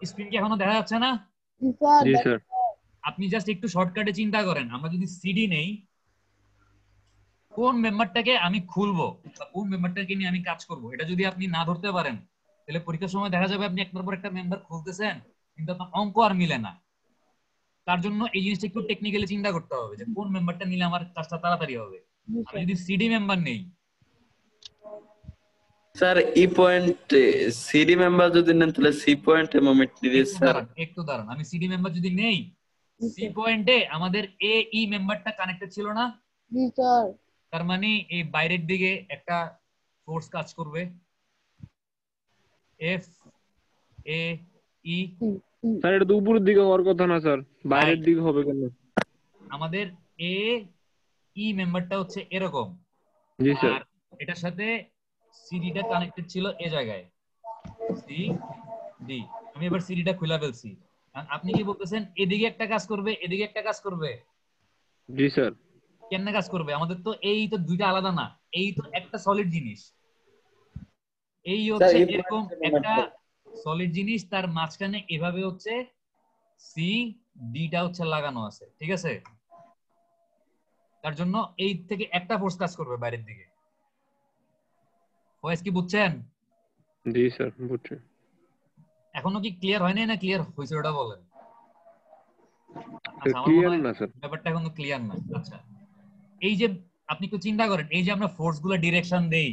স্ক্রিন কি এখনো দেখা যাচ্ছে না? জি স্যার জি স্যার আপনি জাস্ট একটু শর্টকাটে চিন্তা করেন, আমরা যদি সিডি নেই, কোন মেম্বারটাকে আমি খুলবো বা কোন মেম্বারটাকে নিয়ে আমি কাজ করব, এটা যদি আপনি না ধরতে পারেন, তাহলে পরীক্ষার সময় দেখা যাবে আপনি একটার পর একটা মেম্বার খুলতেছেন কিন্তু আপনার অঙ্ক আর মিলে না। তার জন্য এই জিনিসটা একটু টেকনিক্যালি চিন্তা করতে হবে যে কোন মেম্বারটা নিলে আমার কাজটা তাড়াতাড়ি হবে। আমি যদি সিডি মেম্বার নেই, স্যার ই পয়েন্টে সিডি মেম্বার যদি নেন তাহলে সি পয়েন্টে মোমেন্ট নিয়ে স্যার। একটু দাঁড়ান, আমি সিডি মেম্বার যদি নেই সি পয়েন্টে আমাদের এ ই মেম্বারটা কানেক্টেড ছিল না, জি স্যার। তার মানে এই বাইরের দিকে একটা ফোর্স কাজ করবে, এফ এ ই। স্যার এটা তো উপরের দিকে হওয়ার কথা না স্যার, বাইরের দিকে হবে কেন? আমাদের এ ই মেম্বারটা হচ্ছে এরকম, জি স্যার। আর এটার সাথে সিডিটা কানেক্টেড ছিল এই জায়গায়, সি ডি। আমি এবার সিডিটা খুলে ফেলছি। আপনি কি বলতেছেন এদিকে একটা কাজ করবে, এদিকে একটা কাজ করবে? জি স্যার। কেমনে কাজ করবে? আমাদের তো এই তো দুইটা আলাদা না, এই তো একটা সলিড জিনিস। এই স্যার হচ্ছে এই এরকম একটা সলিড জিনিস, তার মাঝখানে এভাবে হচ্ছে সি ডিটা হচ্ছে লাগানো আছে, ঠিক আছে? তার জন্য এই থেকে একটা ফোর্স কাজ করবে বাইরের দিকে। ভয়েস কি বুঝছেন? জি স্যার বুঝছি। এখনো কি ক্লিয়ার হয় নাই না ক্লিয়ার হয়েছে ওটা বলেন। আচ্ছা, আমার মনে ক্লিয়ার হয় না স্যার। ব্যাপারটা এখনো ক্লিয়ার না। আচ্ছা, এই যে আপনি একটু চিন্তা করেন, এই যে আমরা ফোর্স গুলা ডিরেকশন দেই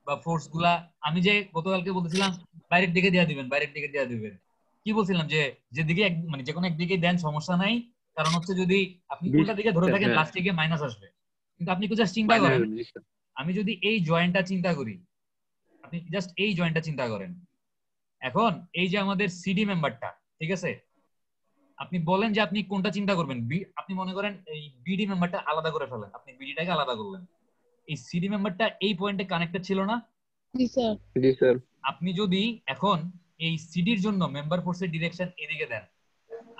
বা ফোর্স গুলা, আমি যে গতকালকে বলতেছিলাম বাইরের দিকে দেয়া দিবেন, বাইরের দিকে দেয়া দিবেন, কি বলছিলাম যে যেদিকে মানে যে কোনো একদিকে দেন সমস্যা নাই, কারণ হচ্ছে যদি আপনি উল্টা দিকে ধরে থাকেন হ্যাঁ লাস্টে গিয়ে মাইনাস আসবে। কিন্তু আপনি একটু জাস্ট চিন্তা করেন, জি স্যার। আমি যদি এই জয়েন্টটা চিন্তা করি, আপনি জাস্ট এই জয়েন্টটা চিন্তা করেন। এখন এই যে আমাদের সিডি মেম্বারটা, ঠিক আছে, আপনি বলেন যে আপনি কোনটা চিন্তা করবেন। আপনি মনে করেন এই বিডি মেম্বারটা আলাদা করে ফেলেন, আপনি বিডিটাকে আলাদা করলেন, এই সিডি মেম্বারটা এই পয়েন্টে কানেক্টেড ছিল না? জি স্যার। জি স্যার। আপনি যদি এখন এই সিডির জন্য মেম্বার ফোর্সের ডিরেকশন এদিকে দেন,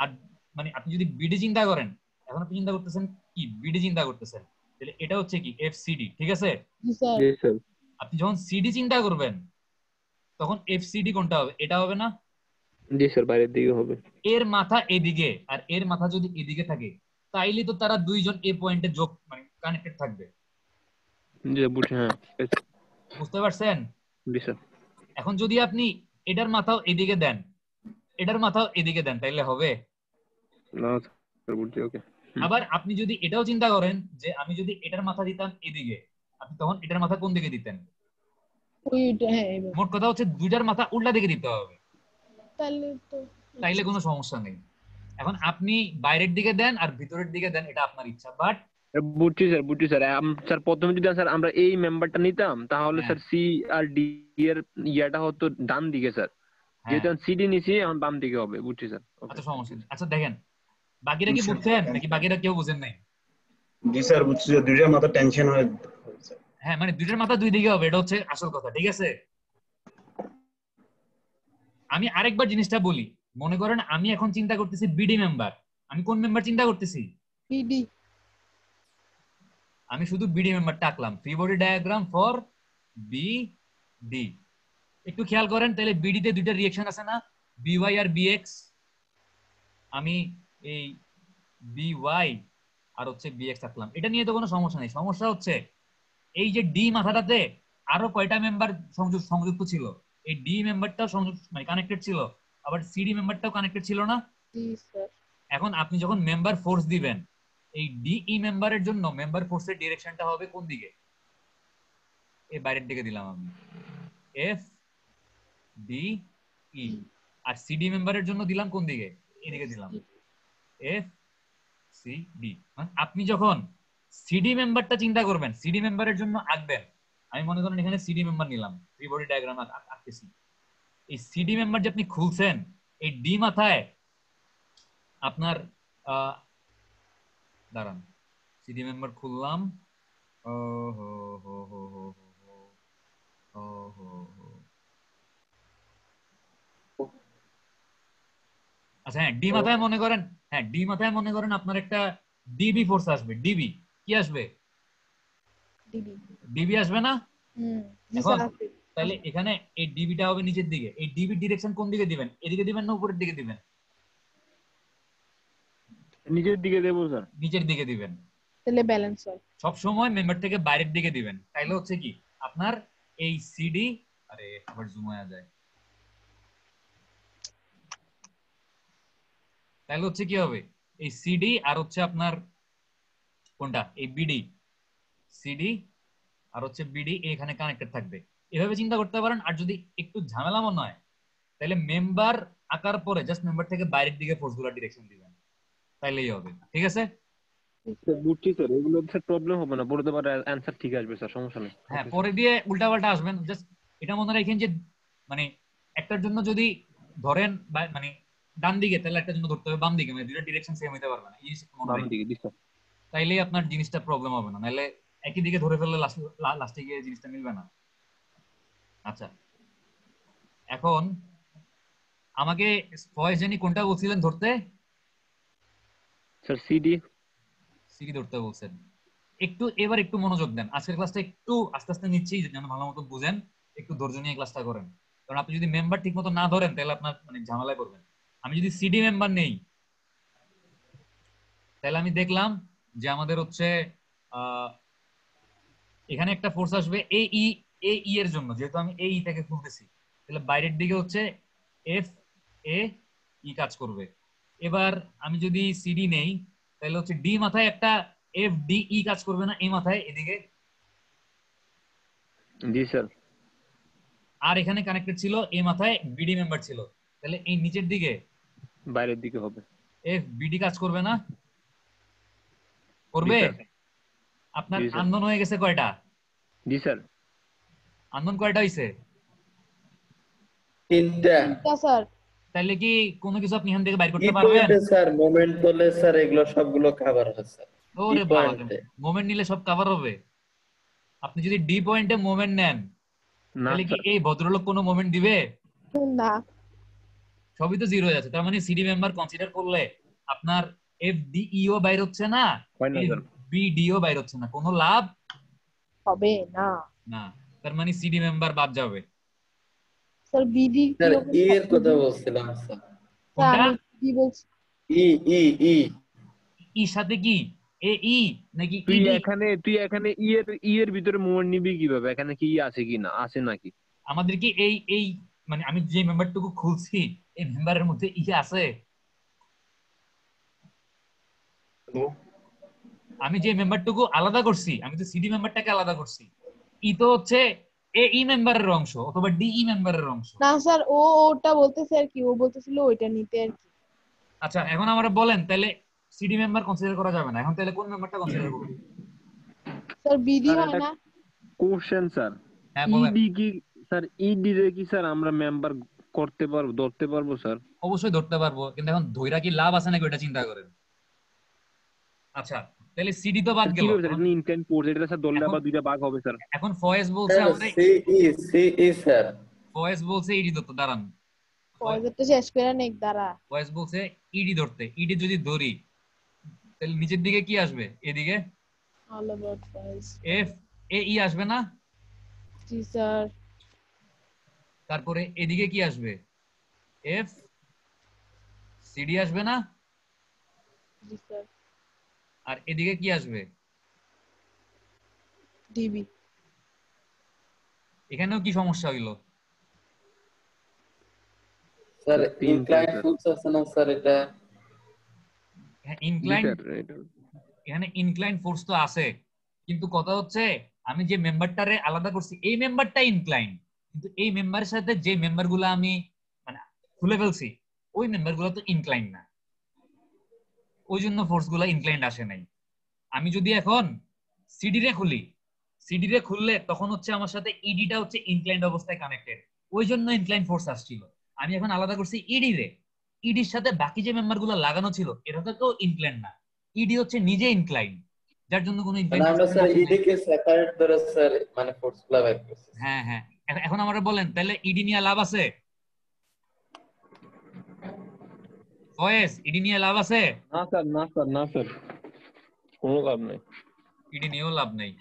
আর মানে আপনি যদি বিডি চিন্তা করেন, এখন আপনি চিন্তা করতেছেন কি বিডি চিন্তা করতেছেন, তাহলে এটা হচ্ছে কি এফসিডি, ঠিক আছে? জি স্যার। জি স্যার। আপনি যখন সিডি চিন্তা করবেন তখন এফসিডি কোনটা হবে? এটা হবে না? জি স্যার বাইরের দিকে হবে। এর মাথা এদিকে আর এর মাথা যদি এদিকে থাকে, তাইলে তো তারা দুইজন এই পয়েন্টে যোগ মানে কানেক্টেড থাকবে। জি বুঝছি। হ্যাঁ বুঝতে পারছেন? জি স্যার। এখন যদি আপনি এটার মাথাও এদিকে দেন, এটার মাথাও এদিকে দেন, তাইলে হবে? না স্যার বুঝছি। ওকে। আবার আপনি যদি এটাও চিন্তা করেন যে আমি যদি এটার মাথা দিতাম এদিকে, আপনি তখন এটার মাথা কোন দিকে দিতেন? ওইটা হ্যাঁ এবার। মোট কথা হচ্ছে দুইটার মাথা উল্টা দিকে দিতে হবে, তাহলে তো তাইলে কোনো সমস্যা নেই। এখন আপনি বাইরের দিকে দেন আর ভিতরের দিকে দেন, এটা আপনার ইচ্ছা, বাট বুঝছি স্যার বুঝছি স্যার। স্যার প্রথমে যদি স্যার আমরা এই মেম্বারটা নিতাম তাহলে হ্যাঁ স্যার সি আর ডি এর ইয়াটা হতো ডান দিকে স্যার, হ্যাঁ, যেহেতু সিডি নিছি এখন বাম দিকে হবে। বুঝছি স্যার। ওকে। আচ্ছা সমস্যা নেই। আচ্ছা দেখেন, বাকিরা কি বুঝছেন নাকি বাকিরা কেউ বুঝেন নাই? জি স্যার বুঝছি, দুইটার মাথা টেনশন হয়। হ্যাঁ, মানে দুইটার মাথা দুই দিকে হবে, এটা হচ্ছে আসল কথা, ঠিক আছে? আমি আরেকবার জিনিসটা বলি, মনে করেন আমি এখন চিন্তা করতেছি বিডি মেম্বার, আমি কোন মেম্বার চিন্তা করতেছি? বিডি। আমি শুধু বিডি মেম্বারটা আঁকলাম, free body diagram for B D. একটু খেয়াল করেন, তাহলে বিডি তে দুইটা রিঅ্যাকশন আছে না, বিওয়াই আর বিএক্স। আমি এই বিওয়াই আর হচ্ছে বিএক্স আঁকলাম, এটা নিয়ে তো কোনো সমস্যা নেই। সমস্যা হচ্ছে এই যে ডি মাথাটাতে আরো কয়টা মেম্বার সংযুক্ত ছিল, এই ডি মেম্বারটাও সংযুক্ত মানে কানেক্টেড ছিল, আবার সিডি মেম্বারটাও কানেক্টেড ছিল না? জি স্যার। এখন আপনি যখন মেম্বার ফোর্স দিবেন, এই ডিই মেম্বারের জন্য মেম্বার ফোর্সের ডিরেকশনটা হবে কোন দিকে? এই বাইরের দিকে দিলাম আমি, এফ ডি ই। আর সিডি মেম্বারের জন্য দিলাম কোন দিকে? এদিকে দিলাম, এফ সি ডি। আপনি যখন সিডি মেম্বারটা চিন্তা করবেন, সিডি মেম্বারের জন্য আঁকবেন, আমি মনে করেন এখানে সিডি মেম্বার নিলাম, ফ্রি বডি ডায়াগ্রাম আঁকতেছি। এই সিডি মেম্বার যে আপনি খুলছেন, এই ডি মাথায় আপনার দাঁড়ান, সিডি মেম্বার খুললাম, ও হো হো হো হো হো ও হো হো। আচ্ছা হ্যাঁ, ডি মাথায় মনে করেন, হ্যাঁ ডি মাথায় মনে করেন আপনার একটা ডিবি ফোর্স আসবে, ডিবি কি আসবে? ডিবি। ডিবি আসবে না? জি এখন স্যার আছে। তাহলে এখানে এই ডিবিটা হবে নিচের দিকে, এই ডিবির ডিরেকশন কোন দিকে দিবেন? এদিকে দিবেন না উপরের দিকে দিবেন? নিচের দিকে দেবো স্যার। নিচের দিকে দিবেন। তাহলে ব্যালেন্স হয়। সব সময় মেম্বার থেকে বাইরের দিকে দিবেন, তাইলে হচ্ছে কি আপনার এই সিডি, আরে আবার জুম হয়ে যায়, তাহলে হচ্ছে কি হবে, এই সিডি আর হচ্ছে আপনার কোনটা, এই বিডি, সিডি আর হচ্ছে বিডি এখানে কানেক্টেড থাকবে। এভাবে চিন্তা করতে পারেন। আর যদি একটু ঝামেলা মনে হয়, তাহলে মেম্বার আঁকার পরে জাস্ট মেম্বার থেকে বাইরের দিকে ফোর্স গুলা ডিরেকশন দিবেন, তাইলেই হবে, ঠিক আছে? স্যার বুঝছি স্যার, এগুলো স্যার প্রবলেম হবে না, পরে তো অ্যান্সার ঠিক আসবে স্যার, সমস্যা নেই। হ্যাঁ, পরে দিয়ে উল্টাপাল্টা আসবেন, জাস্ট এটা মনে রাখেন যে মানে একটার জন্য যদি ধরেন মানে ডান দিকে, তাহলে একটার জন্য ধরতে হবে বাম দিকে, মানে দুইটা ডিরেকশন সেম হইতে পারবে না, এই জিনিসটা মনে বাম রাখবেন। দিকে দিস স্যার। তাইলেই আপনার জিনিসটা প্রবলেম হবে না, নাহলে একই দিকে ধরে ফেললে লাস্টে গিয়ে জিনিসটা মিলবে না। আচ্ছা, এখন আমাকে ফয়েজ জানি কোনটা বলছিলেন ধরতে? Sir CD. সিডি ধরতে বলছেন। এবার একটু মনোযোগ দেন, আজকের ক্লাসটা একটু আস্তে আস্তে নিচ্ছি যেন ভালো মতো বুঝেন, একটু ধৈর্য নিয়ে ক্লাসটা করেন, কারণ আপনি যদি মেম্বার ঠিক মতো না ধরেন তাহলে আপনার মানে ঝামেলায় পড়বেন। আমি যদি সিডি মেম্বার নেই, তাহলে আমি দেখলাম যে আমাদের হচ্ছে এখানে একটা ফোর্স আসবে এ ই এর জন্য, যেহেতু আমি এই থেকে খুলতেছি, তাহলে বাইরের দিকে হচ্ছে এফ এ ই কাজ করবে। এবার আমি যদি সিডি নেই, তাহলে হচ্ছে ডি মাথায় একটা এফ ডি ই কাজ করবে না, এই মাথায় এদিকে? জি স্যার। আর এখানে কানেক্টেড ছিল এ মাথায় বিডি মেম্বার ছিল, তাহলে এই নিচের দিকে বাইরের দিকে হবে। এফ বিডি কাজ করবে না? করবে? জি স্যার। আপনার জি স্যার। আন্দোলন হয়ে গেছে কয়টা? জি স্যার। আন্দোলন কয়টা হইছে? 3টা। স্যার। তাহলে কি কোনো কিছু আপনি এখান থেকে বাইর ই করতে পারবেন? পয়েন্টে স্যার মোমেন্ট বলে স্যার এগুলো সবগুলো কভার হয় স্যার। ওরে বাবা, পয়েন্টে মোমেন্ট নিলে সব কভার হবে? আপনি যদি ডি পয়েন্টে মোমেন্ট নেন, না তাহলে কি স্যার। এই ভদ্রলোক কোনো মোমেন্ট দিবে? না। সবই তো জিরো হয়ে যাচ্ছে, তার মানে সিডি মেম্বার কনসিডার করলে আপনার এফ ডি ও বাইর হচ্ছে না, হয় না এফ স্যার। বি ও বাইর হচ্ছে না, কোনো লাভ হবে না। না, তার মানে সিডি মেম্বার বাদ যাবে। স্যার বিডি কি স্যার হবে? ই এর কথা বলছিলাম স্যার। স্যার কোনটা? আমি কি বলছি? ই ই ই ই সাথে কি এ ই নাকি তুই ইডি? এখানে ই এর ভিতরে মোমেন্ট নিবি কিভাবে? এখানে কি আছে কি না আছে নাকি? আমাদের কি এই মানে আমি যে মেম্বারটুকু খুলছি এই মেম্বারের মধ্যে ই আছে? আমি যে মেম্বারটুকু আলাদা করছি, আমি তো সিডি মেম্বারটাকে আলাদা করছি, ই তো হচ্ছে এ ই মেম্বারের অংশ অথবা ডি ই মেম্বারের অংশ। না স্যার, ওটা বলতেছে আর কি, ও বলতেছিল ওইটা নিতে আর কি। আচ্ছা, এখন আমরা বলেন তাহলে সিডি মেম্বার কনসিডার করা যাবে না, এখন তাহলে কোন মেম্বারটা কনসিডার করব? স্যার বিডি স্যার হয় এটা না? Question sir. হ্যাঁ বলেন। ইডি কি স্যার? ইডি রে কি স্যার আমরা মেম্বার করতে পারবো, ধরতে পারবো স্যার? অবশ্যই ধরতে পারবো, কিন্তু এখন ধইরা কি লাভ আছে নাকি ওটা চিন্তা করেন। আচ্ছা, তাহলে সিডি তো বাদ স্যার গেল। কিভাবে স্যার? এটা ইনক্লাইন ফোর্স, এটা স্যার ধরলে এখন আবার দুইটা ভাগ হবে স্যার। এখন ফয়েজ বলছে স্যার আমাদের, সি ই স্যার। ফয়েজ বলছে ইডি ধরতে, দাঁড়ান। পয়সাটা শেষ করে নেক দ্বারা। ফয়েজ বলছে ইডি ধরতে, ইডি যদি ধরি তাহলে নিচের দিকে কি আসবে? এদিকে অল অ্যাবাউট ফাইজ। এফ এ ই আসবে না? জি স্যার। তারপরে এদিকে কি আসবে? এফ সিডি আসবে না? জি স্যার। আর এদিকে কি আসবে? ডিবি। এখানেও কি সমস্যা হইলো? স্যার তিনটা ইনক্লাইন স্যার। ফোর্স আছে না স্যার এটা? হ্যাঁ, জি ইনক্লাইন, স্যার। এটা এখানে ইনক্লাইন ফোর্স তো আছে, কিন্তু কথা হচ্ছে আমি যে মেম্বারটারে আলাদা করছি এই মেম্বারটা ইনক্লাইন, কিন্তু এই মেম্বারের সাথে যে মেম্বারগুলো আমি মানে খুলে ফেলছি ওই মেম্বারগুলো তো ইনক্লাইন না, ওই জন্য ফোর্স গুলা ইনক্লাইন্ড আসে নাই। আমি যদি এখন সিডি রে খুলি, সিডি রে খুললে তখন হচ্ছে আমার সাথে ইডিটা হচ্ছে ইনক্লাইন্ড অবস্থায় কানেক্টেড, ওই জন্য ইনক্লাইন্ড ফোর্স আসছিল। আমি এখন আলাদা করছি ইডি রে, ইডির সাথে বাকি যে মেম্বারগুলো লাগানো ছিল এটা তো ইনক্লাইন্ড না, ইডি হচ্ছে নিজে ইনক্লাইন্ড, যার জন্য কোনো মানে ইনক্লাইন্ড আমরা ফোর্স স্যার আসে নাই। ইডি কে সেপারেট ধরে স্যার মানে ফোর্স গুলা বের করছি। হ্যাঁ হ্যাঁ, এখন আমরা বলেন তাহলে ইডি নিয়ে লাভ আছে? ফয়েজ, ইডি নিয়ে লাভ আছে? না স্যার, না স্যার, না স্যার, কোনো লাভ নেই। ইডি নিয়েও লাভ নেই।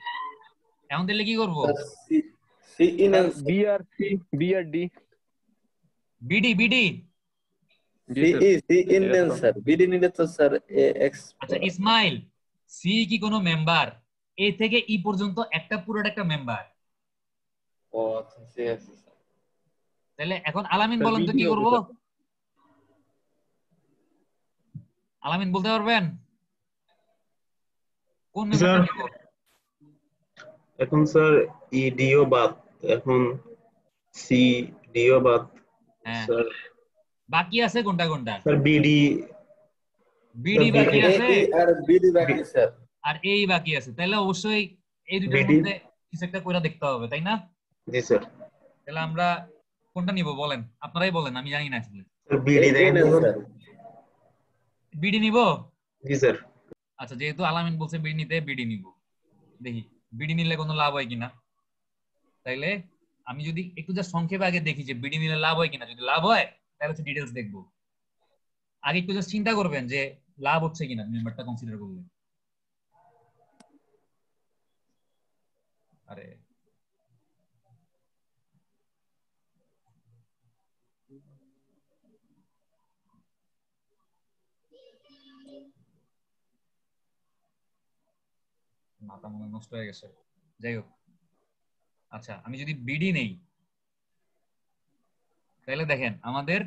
এখন তাহলে কি করব? Sir C in sir BRC, BRD, BD BD. জি sir. C in sir BD নিলে তো স্যার এক্স। আচ্ছা ইসমাইল, সি কি কোনো মেম্বার? এ থেকে ই পর্যন্ত একটা পুরোটা একটা মেম্বার। ও আচ্ছা ঠিক আছে স্যার। তাহলে এখন আলামিন স্যার বলেন তো বিডি কি হবে করব? স্যার। আলামিন বলতে পারবেন কোন মেম্বারটা নিব? এখন স্যার ইডিও বাদ, এখন সি ডিও বাদ হ্যাঁ, স্যার। বাকি আছে কোনটা কোনটা? স্যার বিডি, বিডি বাকি আছে এ আর বিডি বাকি স্যার। আর এই বাকি আছে, তাহলে অবশ্যই এই দুটোর BD মধ্যে কিছু একটা কইরা দেখতে হবে, তাই না? জি স্যার। তাহলে আমরা কোনটা নিব বলেন, আপনারাই বলেন, আমি জানি না আসলে। বিডি এ দেখেন না তো। স্যার। বিডি নিব। জি স্যার। আচ্ছা, যেহেতু আলামিন বলছে বিডি নিতে, বিডি নিব। দেখি বিডি নিলে কোনো লাভ হয় কিনা। তাইলে আমি যদি একটু যা সংক্ষেপে আগে দেখি যে বিডি নিলে লাভ হয় কিনা, যদি লাভ হয় তাহলে হচ্ছে ডিটেলস দেখবো। আগে একটু জাস্ট চিন্তা করবেন যে লাভ হচ্ছে কিনা মেম্বারটা কনসিডার করলে। আরে মাথা মনে হয় নষ্ট হয়ে গেছে, যাই হোক। আচ্ছা, আমি যদি বিডি নেই তাহলে দেখেন আমাদের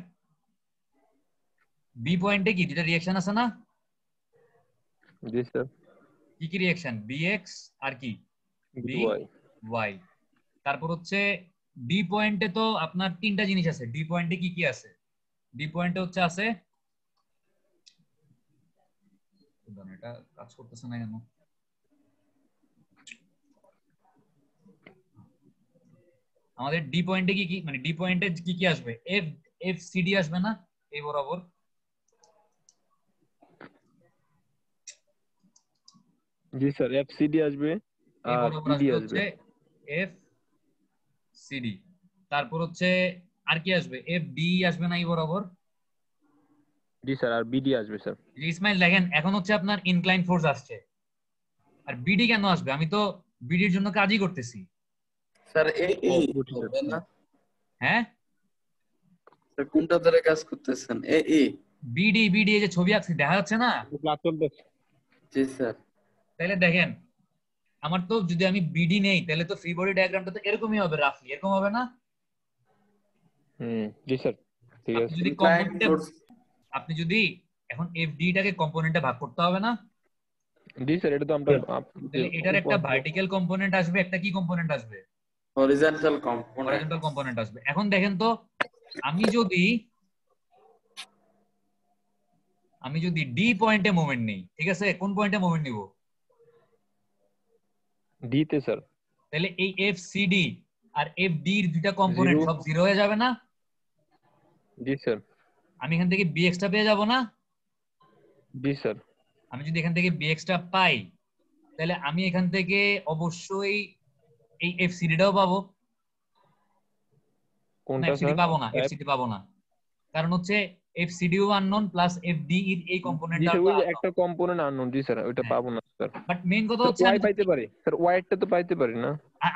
বি পয়েন্টে কি দুটা রিঅ্যাকশন আছে না? জি স্যার। কি কি রিঅ্যাকশন? বিএক্স আর কি বি ওয়াই। ওয়াই। তারপর হচ্ছে ডি পয়েন্টে তো আপনার তিনটা জিনিস আছে। ডি পয়েন্টে কি কি আছে? ডি পয়েন্টে হচ্ছে আছে, এটা কাজ করতেছে না কেন? আমাদের ডি পয়েন্টে কি কি, মানে ডি পয়েন্টে কি কি আসবে? এফ এফ সিডি আসবে না এই বরাবর? জি স্যার, এফসিডি আসবে এই আর বরাবর ইডি আসবে আসবে। হচ্ছে এফ সিডি। তারপর হচ্ছে আর কি আসবে? এফ ডি আসবে না এই বরাবর? জি স্যার, আর বিডি আসবে স্যার। ইসমাইল দেখেন, এখন হচ্ছে আপনার ইনক্লাইন ফোর্স আসছে, আর বিডি কেন আসবে? আমি তো বিডির জন্য কাজই করতেছি। স্যার এ ই বুঝছি স্যার। হবে না হ্যাঁ, স্যার, কোনটা ধরে কাজ করতেছেন? এ ই। বিডি বিডি এই যে ছবি আঁকছি দেখা যাচ্ছে না? ক্লাস চলতেছে। জি স্যার। তাহলে দেখেন, আমার তো যদি আমি বিডি নেই তাহলে তো ফ্রি বডি ডায়াগ্রামটা তো এরকমই হবে, রাফলি এরকম হবে না? জি স্যার, ঠিক আপনি আছে। যদি ইনক্লাইন কম্পোনেন্টে, ফোর্স। আপনি যদি এখন এফডি টাকে কম্পোনেন্টে ভাগ করতে হবে না? জি স্যার, এটা তো আমরা তাহলে এটার একটা ভার্টিক্যাল কম্পোনেন্ট আসবে, একটা কি কম্পোনেন্ট আসবে? Horizontal component. হরাইজন্টাল কম্পোনেন্ট আসবে। এখন দেখেন তো, আমি যদি ডি পয়েন্টে মোমেন্ট নেই, ঠিক আছে, কোন পয়েন্টে মোমেন্ট নিব? ডি তে স্যার। তাহলে এই এফ সিডি আর এফ ডি এর দুইটা কম্পোনেন্ট Zero। সব জিরো হয়ে যাবে না? জি স্যার। আমি এখান থেকে বিএক্স টা পেয়ে যাব না? জি স্যার। আমি যদি এখান থেকে বিএক্স টা পাই তাহলে আমি এখান থেকে অবশ্যই এই এফ সিডিটাও পাবো না? কোনটা এফ সিডি স্যার? পাবো না, এফ সিডি পাবো না, কারণ হচ্ছে F সিডিও unknown plus F D এর এই জি কম্পোনেন্টটা স্যার, তো ওই যে আননোন। একটা কম্পোনেন্ট আননোন। জি স্যার, ওইটা পাবো না স্যার। বাট মেইন কথা হচ্ছে ওয়াই পাইতে পারি স্যার, ওয়াইটা তো পাইতে পারি না।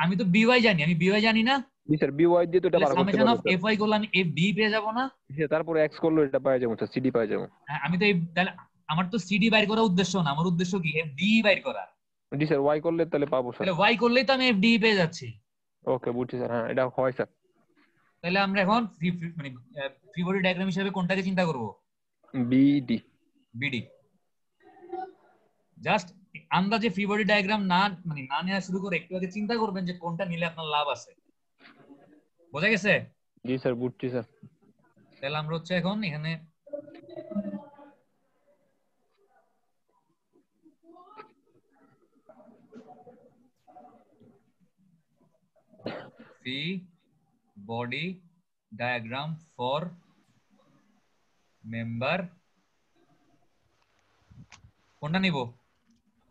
আমি তো বিওয়াই জানি, আমি বিওয়াই জানি না? জি স্যার, বি ওয়াই দিয়ে তো এটা তাহলে বার করতে সামেশন পারবো অফ স্যার। এফ ওয়াই করলে আমি এফ ডি পেয়ে যাব না? জি, তারপরে এক্স করলে এটা পাই যাবো স্যার, সিডি পাই যাবো। আমি তো তাহলে আমার তো সিডি বাইর করার উদ্দেশ্য না, আমার উদ্দেশ্য কি এফ ডি বাইর করা। জি স্যার, ওয়াই করলে তাহলে পাবো স্যার। তাহলে ওয়াই করলেই তো আমি এফ ডি পেয়ে যাচ্ছি। ওকে, বুঝছি স্যার। হ্যাঁ, এটা হয় স্যার। তাহলে আমরা এখন মানে ফ্রি বডি ডায়াগ্রাম হিসেবে কোনটাকে চিন্তা করব? বিডি। বিডি। জাস্ট আন্দাজে ফ্রি বডি ডায়াগ্রাম না মানে না নেওয়া শুরু করে একটু আগে চিন্তা করবেন যে কোনটা নিলে আপনার লাভ আছে। বোঝা গেছে? জি স্যার, বুঝছি স্যার। তাহলে আমরা হচ্ছে এখন এখানে free body diagram for member কোনটা নিব?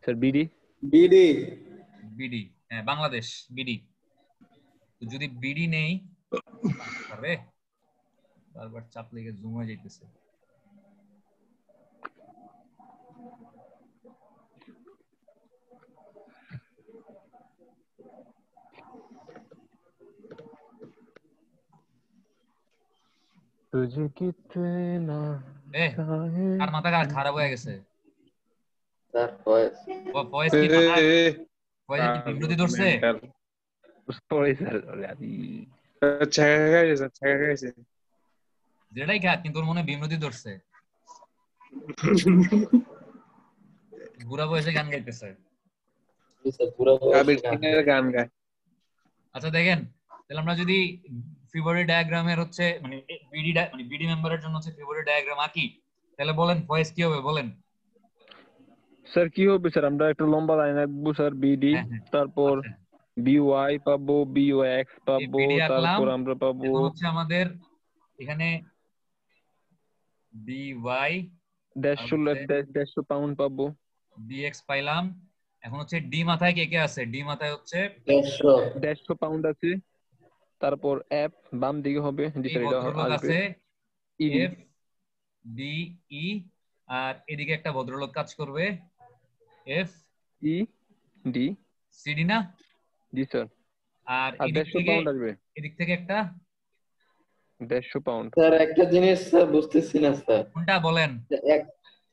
Sir BD. বিডি। বিডি, হ্যাঁ বাংলাদেশ বিডি। তো যদি বিডি নেই, আরে বারবার চাপ লেগে জুম হয়ে যাইতেছে। তুঝে কিতনা চাহে। আর মাথা খারাপ হয়ে গেছে। স্যার ফয়েজ। ফয়েজ কি মাথা, ফয়েজের কি বিমরতি ধরছে? সরি স্যার, আদি যেটাই খাক কিন্তু ওর মনে হয় বিমরতি ধরছে। বুড়া বয়সে গান গাইতেছে। স্যার পুরো কাবির সিংয়ের গান গায়। আচ্ছা দেখেন, তাহলে আমরা যদি ফ্রি বডি ডায়াগ্রামের বিডি মেম্বারের জন্য হচ্ছে ফ্রি বডি ডায়াগ্রাম আঁকি, তাহলে বলেন ফয়েজ কি হবে বলেন? স্যার কি হবে স্যার, আমরা একটা লম্বা লাইন রাখবো স্যার, বিডি, হ্যাঁ হ্যাঁ তারপর আচ্ছা বিওয়াই পাবো, বিওএক্স এই পাবো, বিডি আঁকলাম। তারপর আমরা পাবো এখন হচ্ছে আমাদের এখানে বিওয়াই আর 150 পাউন্ড পাবো। ডিএক্স পাইলাম। এখন হচ্ছে ডি মাথায় কে কে আছে? ডি মাথায় হচ্ছে 150 পাউন্ড আছে। তারপর এফ বাম দিকে হবে, জি এই স্যার এটা ভদ্রলোক আসবে। আছে ইডি, এফ ডি ই, আর এদিকে একটা ভদ্রলোক কাজ করবে এফ ই ডি, সিডি না? জি স্যার। আর আর এদিক 150 থেকে পাউন্ড আসবে, একটা 150 পাউন্ড। স্যার একটা জিনিস স্যার বুঝতেছি না স্যার, কোনটা বলেন?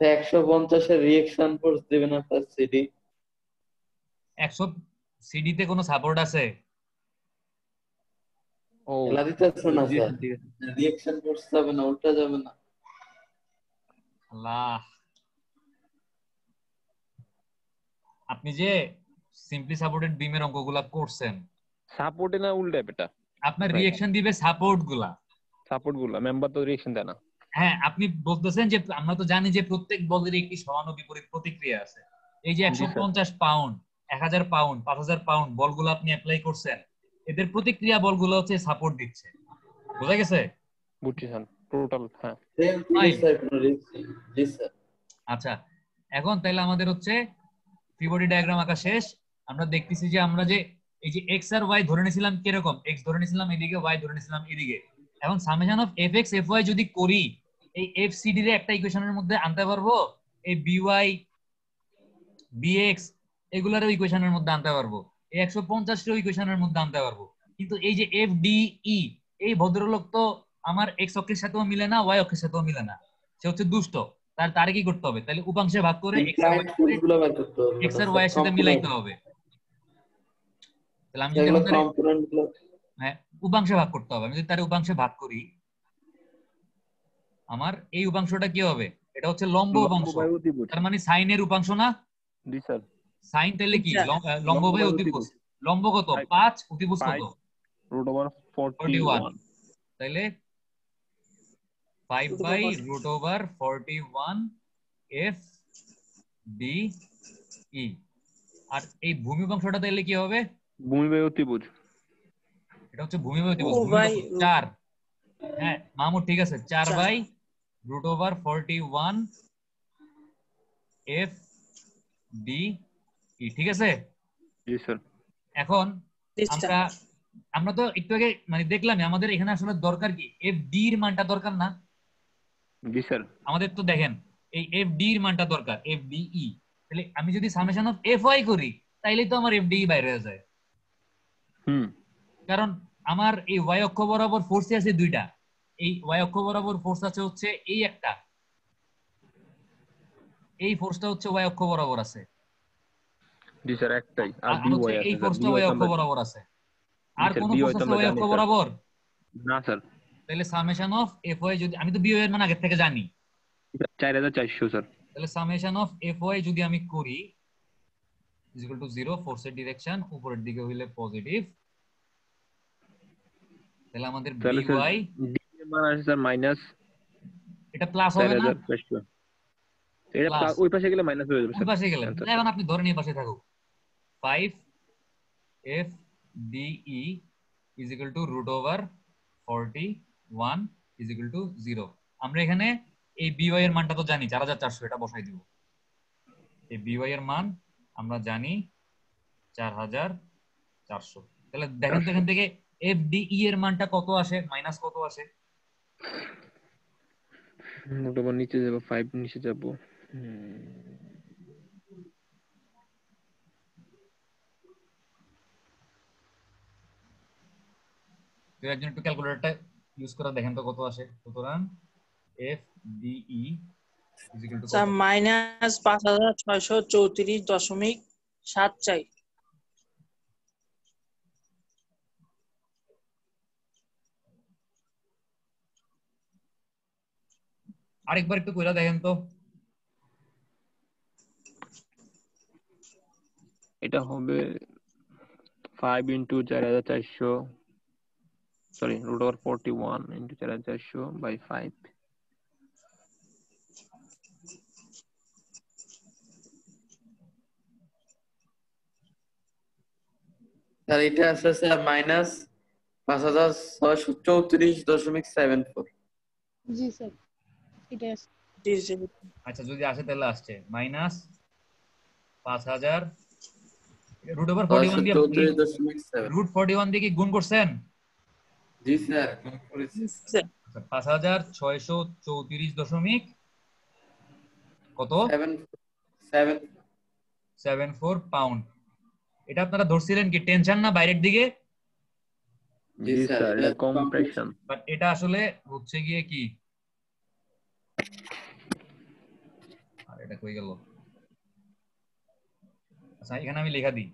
150-এর রিয়েকশন ফোর্স দিবে না স্যার সিডি? 100 সিডিতে কোনো সাপোর্ট আছে? ও খেলা দিতেছে না জি স্যার, স্যার, ঠিক আছে। রিয়েকশন ফোর্স যাবে না, উল্টা যাবে না। আল্লাহ, আপনি যে সিম্পলি সাপোর্টেড বিমের অঙ্কগুলা করছেন, সাপোর্টে না উল্টা এটা, আপনার ভাই রিয়েকশন দিবে সাপোর্ট গুলা। সাপোর্ট গুলা মেম্বার তো রিয়েকশন দেয় না। হ্যাঁ, আপনি বলতেছেন যে আমরা তো জানি যে প্রত্যেক বলের একটি সমান ও বিপরীত প্রতিক্রিয়া আছে। এই যে জি স্যার, 150 পাউন্ড, 1000 পাউন্ড, 5000 পাউন্ড বলগুলো আপনি অ্যাপ্লাই করছেন, এদের প্রতিক্রিয়া বলগুলো হচ্ছে সাপোর্ট দিচ্ছে। বুঝা গেছে? বুঝছি স্যার, টোটাল হ্যাঁ। সেম ফিরে ফাইন। স্যার, কোনো রিয়েকশন। জি স্যার। আচ্ছা, এখন তাহলে আমাদের হচ্ছে ফ্রি বডি ডায়াগ্রাম আঁকা শেষ। আমরা দেখতেছি যে আমরা যে এই যে এক্স আর ওয়াই ধরে নিয়েছিলাম কিরকম, এক্স ধরে নিয়েছিলাম এদিকে, ওয়াই ধরে নিয়েছিলাম এদিকে। এখন summation of F X F Y যদি করি, এই এফ সিডি র একটা ইকুয়েশনের মধ্যে আনতে পারবো, এই বিওয়াই বিএক্স এগুলারও ইকুয়েশনের মধ্যে আনতে পারবো, এই 150 ইকুয়েশনের মধ্যে আনতে পারবো। কিন্তু এই যে এফ ডি ই, এই ভদ্রলোক তো আমার এক্স অক্ষের সাথেও মিলে না, ওয়াই অক্ষের সাথেও মিলে না, সে হচ্ছে দুষ্ট। তারে কি করতে হবে? তাহলে উপাংশে ভাগ করে এক্স আর ইমপ্লাইড ওয়াই ফোর্স গুলো বের করতে হবে এক্স না আর স্যার, ওয়াই এর সাথে কম্পোনেন্ট। মিলাইতে হবে। তাহলে আমি যদি সেগুলো এখন তারে কম্পোনেন্ট গুলো। হ্যাঁ উপাংশে ভাগ করতে হবে, আমি যদি তারে উপাংশে ভাগ করি, আমার এই উপাংশটা কি হবে? এটা হচ্ছে লম্ব লম্ব উপাংশ। বাই অতিভুজ, তার মানে সাইনের উপাংশ না? জি স্যার। সাইন তাহলে কি আচ্ছা, লম্ব লম্ব বাই বাই অতিভুজ। অতিভুজ, লম্ব কত? 5, অতিভুজ কত? 5 রুট ওভার 41। 41। তাহলে 5 by root over 41 F D E. আর এই ভূমি উপাংশটা তাহলে কি হবে? ভূমি বাই অতিভুজ, এটা হচ্ছে ভূমি বাই অতিভুজ। ও ভূমি ভাই, কত? 4। হ্যাঁ মামুর ঠিক আছে, 4 by root over 41 F D E, ঠিক আছে। জি স্যার। এখন আমরা আমরা তো একটু আগে মানে দেখলাম আমাদের এখানে আসলে দরকার কি, এফ ডি এর মানটা দরকার না জি স্যার। আমাদের? তো দেখেন এই এফ ডি এর মানটা দরকার, এফ ডি ই। তাহলে আমি যদি সামেশন অফ এফ ওয়াই করি, তাইলে তো আমার এফ ডি ই বাইরে হয়ে যায়। হুম, কারণ আমার এই ওয়াই অক্ষ বরাবর ফোর্স আছে দুইটা। এই ওয়াই অক্ষ বরাবর ফোর্স আছে হচ্ছে এই একটা, এই ফোর্সটা হচ্ছে ওয়াই অক্ষ বরাবর আছে। জি স্যার একটাই। আর আর হচ্ছে বিওয়াই এই আছে স্যার, ফোর্সটা বিওয়াই ওয়াই তো অক্ষ আমরা, বরাবর আছে। জি আর স্যার কোন বিওয়াই ফোর্স তো আছে আমরা ওয়াই জানি অক্ষ স্যার। বরাবর? না স্যার, তাহলে সামেশন অফ এফ ওয়াই যদি, আমি তো বিও এর মান আগের থেকে জানি, 4400 স্যার। তাহলে সামেশন অফ এফ ওয়াই যদি আমি করি ইজ ইকুয়াল টু 0, ফোর্সের ডিরেকশন উপরের দিকে হইলে পজিটিভ, তাহলে আমাদের তাহলে স্যার বিওয়াই ডি এর মান আছে স্যার মাইনাস এটা প্লাস হবে না? 4400। এটা প্লাস ওই পাশে গেলে মাইনাস হয়ে যাবে ওই স্যার পাশে গেলে, অ্যানসারটা। এখন আপনি ধরেন এই পাশে থাকুক, 5 F D E is equal to root over 41 is equal to 0। আমরা এখানে এই বিওয়াই এর মানটা তো জানি 4400, এটা বসাই দিব। এই বিওয়াই এর মান আমরা জানি 4400। তাহলে দেখেন তো এখান থেকে এফ ডি ই এর মানটা কত আসে, মাইনাস কত আসে? মোটামুটি নিচে যাব, 5 নিচে যাব। তো একজন একটু ক্যালকুলেটরটা ইউজ করে দেখেন তো কত আসে। সুতরাং F D E is equal to কত? মাইনাস 5634.74। আরেকবার একটু কইরা দেখেন তো। এটা হবে 5 into 4400, sorry root over 41 into 4400 by 5। Sir এটা আছে স্যার মাইনাস 5634.74। জি স্যার এটা আছে। জি জি আচ্ছা যদি আসে তাহলে আসছে মাইনাস 5000 রুট ওভার 41 দিয়ে 634.7। রুট 41 দিয়ে কি গুণ করছেন? জি স্যার গুণ করেছি। স্যার। 5634 দশমিক কত 74 পাউন্ড। এটা আপনারা ধরছিলেন কি টেনশন না বাইরের দিকে? জি জি স্যার স্যার, এটা এটা কম্প্রেশন। বাট এটা আসলে হচ্ছে গিয়ে কি, আর এটা কই গেল? আচ্ছা এখানে আমি লেখা দিই।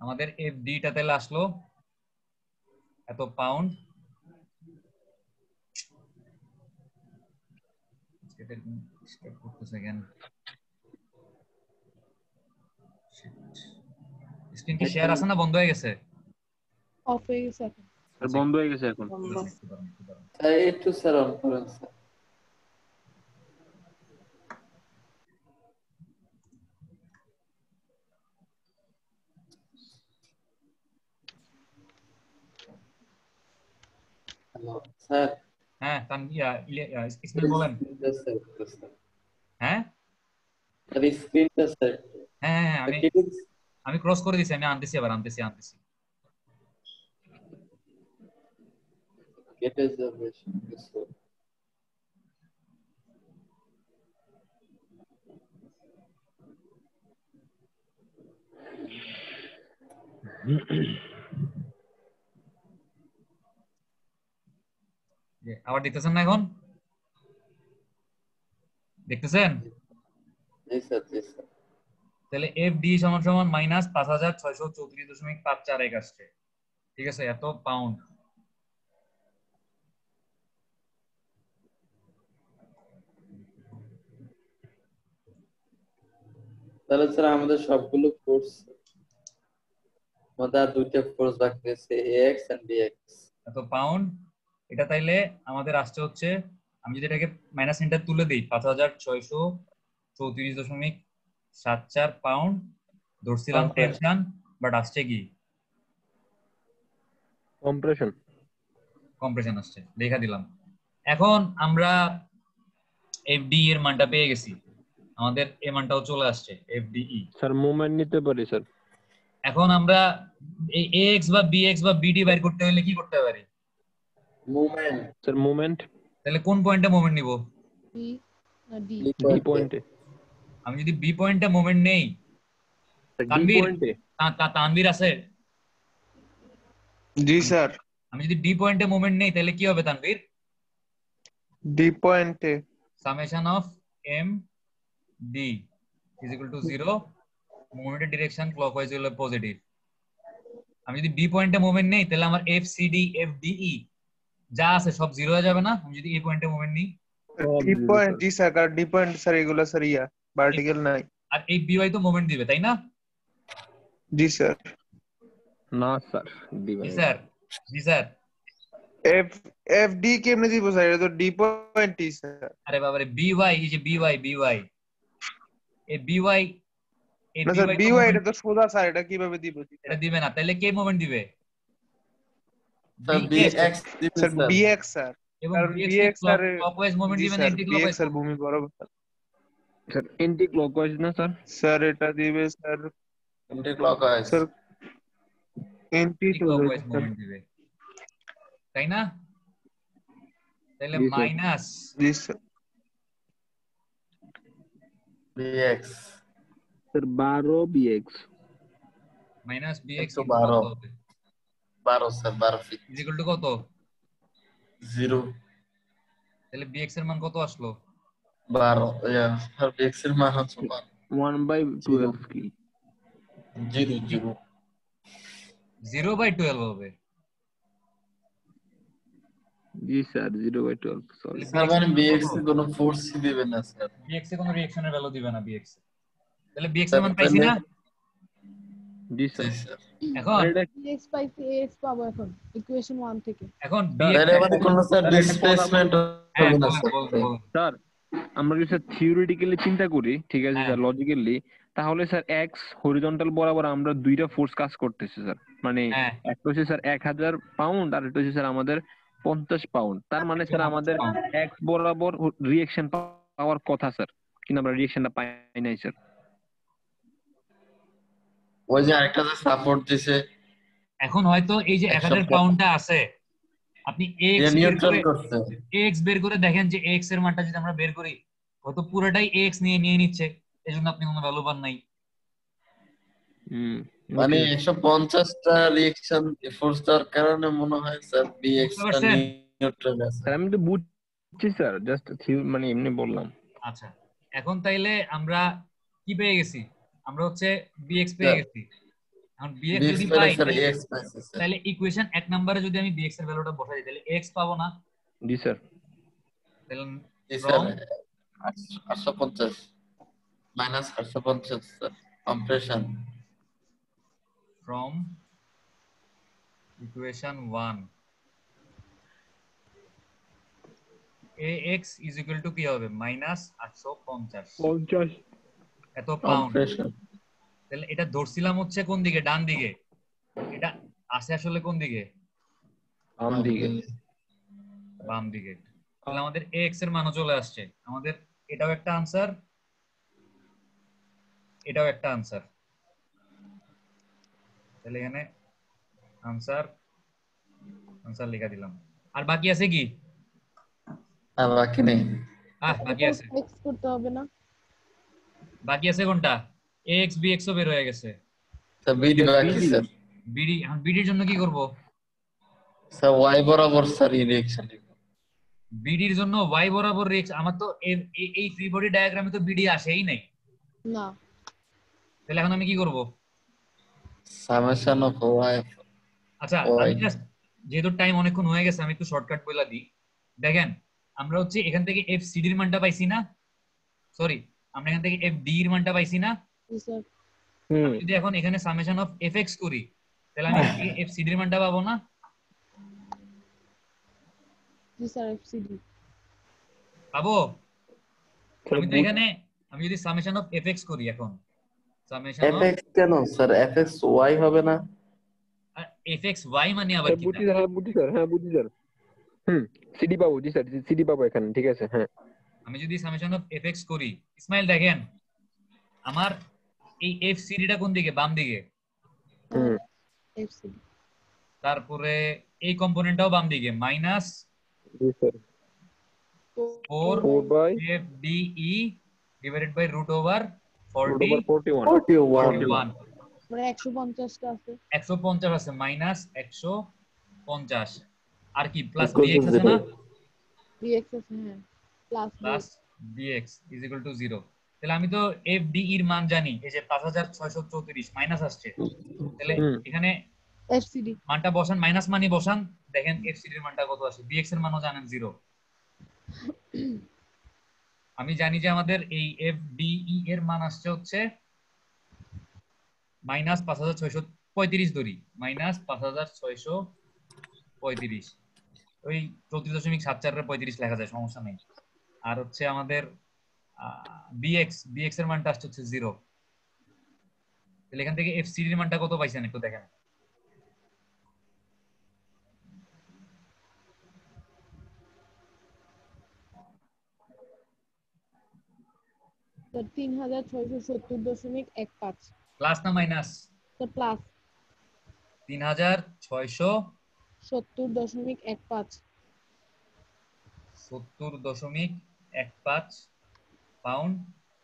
আমাদের এফডি টা তাহলে আসলো এত পাউন্ড। এটা স্টার্ট করতেছে কেন? স্ক্রিন কি শেয়ার আছে না বন্ধ হয়ে গেছে? অফ হয়ে গেছে এখন। স্যার বন্ধ হয়ে গেছে এখন। বন্ধ। স্যার একটু স্যার অন করেন স্যার। Hello sir. হ্যাঁ ইসমাইল বলেন। হ্যাঁ স্যার স্ক্রিনটা স্যার হ্যাঁ হ্যাঁ আমি ক্রস করে দিছি, আমি আনতেছি আবার আনতেছি। কেটে যাবে। আবার দেখতেছেন না এখন? দেখতেছেন? জি স্যার জি স্যার। তাহলে এফডি সমান সমান মাইনাস 5634.541 আসছে। ঠিক আছে, এত পাউন্ড। তাহলে স্যার আমাদের সবগুলো ফোর্স আমাদের দুইটা ফোর্স বাকি আছে এক্স এন্ড বিএক্স। এত পাউন্ড। এটা তাইলে আমাদের আসছে হচ্ছে, আমি যদি এটাকে মাইনাস ইন্টার তুলে দিই 5634.74 পাউন্ড ধরছিলাম টেনশন, বাট আসছে কি কম্প্রেশন আসছে, দেখা দিলাম। এখন আমরা এফডি এর মানটা পেয়ে গেছি, আমাদের এই মানটাও চলে আসছে এফডিই। স্যার মোমেন্ট নিতে পারি স্যার। এখন আমরা এই এক্স বা বিএক্স বা বিডি বের করতে হলে কি করতে পারি? মুভমেন্ট। Sir moment. তাহলে কোন পয়েন্টে মোমেন্ট নিব? বি না ডি? ডি পয়েন্টে। আমি যদি বি পয়েন্টে মোমেন্ট নেই, ডি তানভীর পয়েন্টে। তানভীর আছে? জি স্যার। আমি যদি ডি পয়েন্টে মোমেন্ট নেই তাহলে কি হবে তানভীর? ডি পয়েন্টে summation of M D is equal to 0, মোমেন্টের ডিরেকশন ক্লকওয়াইজ হলে পজিটিভ। আমি যদি বি পয়েন্টে মোমেন্ট নেই তাহলে আমার F C D F DE যা আছে সব জিরো হয়ে যাবে না আমি যদি এই পয়েন্টে মোমেন্ট নিই? ডি পয়েন্ট, জি স্যার, কারণ ডি পয়েন্ট স্যার এগুলো স্যার ভার্টিক্যাল নাই। আর এই বিওয়াই তো মোমেন্ট দিবে তাই না? জি স্যার। না স্যার জি স্যার। জি স্যার। এফ এফ ডি কেমনে দিব স্যার? এটা তো ডি পয়েন্টই স্যার। আরে বাবারে বিওয়াই, এই যে বিওয়াই এই বিওয়াই না স্যার, বিওয়াই এটা তো সোজা স্যার, এটা কিভাবে দিব? এটা দিবে না, তাহলে কে মোমেন্ট দিবে? স্যার বিএক্স দিবেন স্যার স্যার। বিএক্স স্যার, এবং কারণ BX BX sir, clockwise moment জি দিবে না sir, anti BX clockwise? Sir ভূমি বরাবর। স্যার এন্টি ক্লকওয়াইজ না স্যার? স্যার এটা দিবে sir, anti clockwise. Sir anti তো ক্লকওয়াইজ স্যার। মোমেন্ট দিবে তাই না? তাহলে জি স্যার। মাইনাস জি sir. BX sir 12 BX minus BX 112 12 sir 12 feet is equal to কত? 0 তাহলে বিএক্স এর মান কত আসলো? 12 স্যার বিএক্স এর মান হচ্ছে 1/12 কি? 0 0/12 হবে। জি স্যার 0/12 সরি। স্যার মানে বিএক্স এর কোনো ফোর্স দিবেন না স্যার। বিএক্স এ কোনো রিঅ্যাকশনের ভ্যালু দিবে না বিএক্স। তাহলে বিএক্স এর মান পাইছি না? জি স্যার। জি স্যার। এখন এটা bx পাইছি ax পাবো এখন ইকুয়েশন 1 থেকে। এখন স্যার, bx এর মানে কোন স্যার স্যার, একটা কথা ডিসপ্লেসমেন্ট হ্যাঁ হবে না বলেন স্যার? বলেন বলেন। স্যার আমরা যদি স্যার থিওরিটিক্যালি চিন্তা করি, ঠিক আছে হ্যাঁ স্যার, লজিক্যালি, তাহলে স্যার এক্স হরিজন্টাল বরাবর আমরা দুইটা ফোর্স কাজ করতেছি স্যার। মানে হ্যাঁ একটা হচ্ছে স্যার 1000 পাউন্ড আর একটা হচ্ছে স্যার আমাদের 50 পাউন্ড। তার মানে স্যার 150 আমাদের পাউন্ড। এক্স বরাবর রিয়েকশন পাওয়ার কথা স্যার, কিন্তু আমরা রিয়েকশনটা পাই নাই স্যার। ওই যে আরেকটা যে সাপোর্ট দিছে এখন হয়তো এই যে 1000 150 পাউন্ডটা আছে, আপনি যে এক্স বের নিউট্রাল করে করছে। দেখেন যে এক্স এর মানটা যদি আমরা বের করি, হয়তো পুরোটাই এক্স নিয়ে নিচ্ছে, এই জন্য আপনি কোনো ভ্যালু পান নাই। মানে 150টা রিঅ্যাকশন ফোর্স দেওয়ার কারণে মনে হয় স্যার বিএক্স বুঝতে টা পারছেন? নিউট্রাল আছে। স্যার আমি তো বুঝছি স্যার, জাস্ট মানে এমনি বললাম। আচ্ছা, এখন তাইলে আমরা কি পেয়ে গেছি? আমরা হচ্ছে বিএক্স পেয়ে গেছি। এখন বিএক্স বিএক্স যদি পেলে পাই স্যার এক্স পাইছে স্যার। তাহলে ইকুয়েশন 1 নম্বরে যদি আমি বিএক্স এর ভ্যালুটা বসাই দিই তাহলে এক্স পাবো না? জি স্যার। তাহলে জি sir from 850 minus 850 sir compression from equation 1 ax is equal to কি হবে? মাইনাস 850 এত পাউন্ড। কম্প্রেশন। তাহলে এটা ধরছিলাম হচ্ছে কোন দিকে? ডান দিকে। এটা আছে আসলে কোন দিকে? বাম দিকে। বাম দিকে। তাহলে আমাদের ax এর মানও চলে আসছে। আমাদের এটাও একটা আনসার, এটাও একটা আনসার। তাহলে এখানে আনসার লেখা দিলাম। আর বাকি আছে কি? আর বাকি নেই। বাকি আছে। x করতে হবে না? বাকি আছে কোনটা? ax bx ও বের হয়ে গেছে। স্যার বিডি বাকি স্যার। বিডি, এখন বিডির জন্য কি করব? স্যার ওয়াই বরাবর স্যার রিঅ্যাকশন বিডির জন্য y বরাবর রিঅ্যাকশন। আমার তো এই ফ্রি বডি ডায়াগ্রামে তো বিডি আসেই নাই। না। তাহলে এখন আমি কি করব? Summation of Y. আচ্ছা আমি জাস্ট, যেহেতু টাইম অনেকক্ষণ হয়ে গেছে, আমি একটু শর্টকাট বলে দিই। দেখেন আমরা হচ্ছে এখান থেকে এফ সিডি এর মানটা পাইছি না? সরি, আমরা এখান থেকে এফ ডি এর মানটা পাইছি না? জি স্যার। আমি যদি এখন এখানে সামেশন অফ এফ এক্স করি তাহলে আমি এখান থেকে এফ সিডি এর মানটা পাবো না? জি স্যার এফসিডি পাবো। আমি তো এখানে, আমি যদি সামেশন অফ এফ এক্স করি, এখন সামেশন অফ এফএক্স কেন স্যার? এফএক্স ওয়াই হবে না? এফ এক্স ওয়াই মানে আবার কি? বুঝছি স্যার, বুঝছি স্যার, হ্যাঁ বুঝছি স্যার। সিডি পাবো, জি স্যার, সিডি পাবো এখানে, ঠিক আছে। হ্যাঁ, আমি যদি সামেশন অফ এফ এক্স করি, ইসমাইল দেখেন আমার এই এফ সিডিটা কোন দিকে? বাম দিকে। এফসিডি তারপরে এই কম্পোনেন্টটাও বাম দিকে, মাইনাস জি sir. 4/FDE divided by root over 41 41 মানে 150 টা আছে। 150 আছে, মাইনাস 150 আর কি প্লাস bx আছে না? bx আছে, হ্যাঁ, plus bx is equal to 0। তাহলে আমি তো FDE এর মান জানি, এই যে 5634 মাইনাস আসছে। তাহলে এখানে এফসিডি মানটা বসান, মাইনাস মানই বসান, দেখেন FCD এর মানটা কত আসে। bx এর মানও জানেন 0। আমি জানি যে আমাদের এই FDE এর মান আসছে হচ্ছে মাইনাস 5635 ধরি, মাইনাস 5635, ওই 34.74 লেখা যায়, সমস্যা নেই। আর হচ্ছে আমাদের বিএক্স এর মানটা আসছে হচ্ছে 0। তাহলে এখান থেকে এফসিডি এর মানটা কত পাইছেন একটু দেখেন। স্যার 3670.15 প্লাস না মাইনাস? Sir plus 3670.15 pound.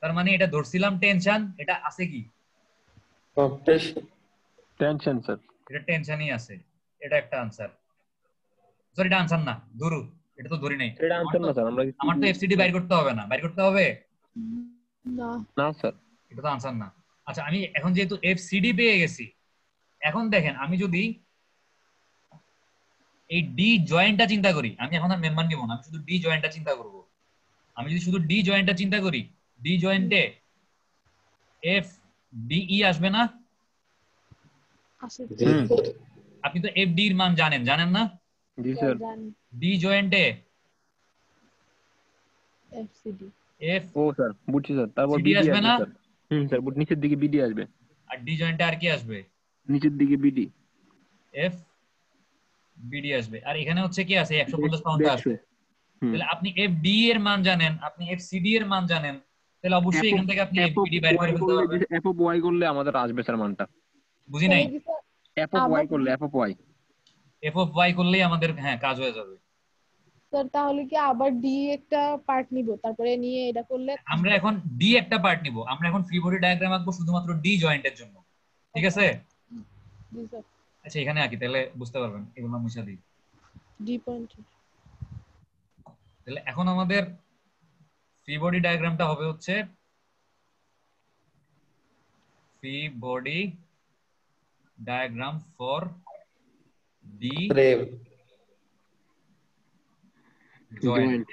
তার মানে এটা ধরছিলাম টেনশন, এটা আছে কি? কম্প্রেশন। Tension sir. এটা টেনশনই আছে, এটা একটা আনসার। সরি এটা আনসার না, ধরু, এটা তো ধরি নাই। এটা আনসার না স্যার, আমরা আমার তো এফসিডি বাইর করতে হবে না, বাইর করতে হবে না না স্যার, এটা তো আনসার না। আচ্ছা আমি এখন যেহেতু এফসিডি পেয়ে গেছি, এখন দেখেন আমি যদি এই ডি জয়েন্টটা চিন্তা করি, আমি এখন আর মেম্বার নিব না, আমি শুধু ডি জয়েন্টটা চিন্তা করব। আমি যদি শুধু ডি জয়েন্টটা চিন্তা করি, ডি জয়েন্টে এফ ডিই আসবে না? আসে জি স্যার আপনি তো এফডি এর মান জানেন না? জি স্যার স্যার। জানি ডি জয়েন্টে এফসিডি এফ ও স্যার বুঝছি স্যার, তারপর সিডি বিডি আসবে আসবে না? স্যার। স্যার নিচের দিকে বিডি আসবে, আর ডি জয়েন্টে আর কি আসবে? নিচের দিকে বিডি। এফ বিডি আসবে। আর এখানে হচ্ছে কি আছে 150 পাউন্ডটা 150। আসবে। তাহলে আপনি এফ ডি এর মান জানেন, আপনি এফ সিডি এর মান জানেন, তাহলে অবশ্যই এখান থেকে আপনি এফ বিডি বাইর করে ফেলতে পারবেন। এফ অফ ওয়াই করলে আমাদের আসবে স্যার মানটা। বুঝি নাই? তাহলে কি স্যার এফ অফ ওয়াই আবার করলে, F of Y. F of Y করলেই আমাদের হ্যাঁ কাজ হয়ে যাবে। স্যার তাহলে কি আবার ডি একটা পার্ট নিব, তারপরে নিয়ে এটা করলে আমরা এখন ডি একটা পার্ট নিব, আমরা এখন ফ্রি বডি ডায়াগ্রাম আঁকবো শুধুমাত্র ডি জয়েন্টের জন্য, ঠিক আছে? জি স্যার আচ্ছা এখানে আঁকি তাহলে বুঝতে পারবেন, এগুলো মুছে দিই। ডি পয়েন্ট তাহলে এখন আমাদের ফ্রি বডি ডায়াগ্রামটা হবে হচ্ছে free body diagram for D frame joint.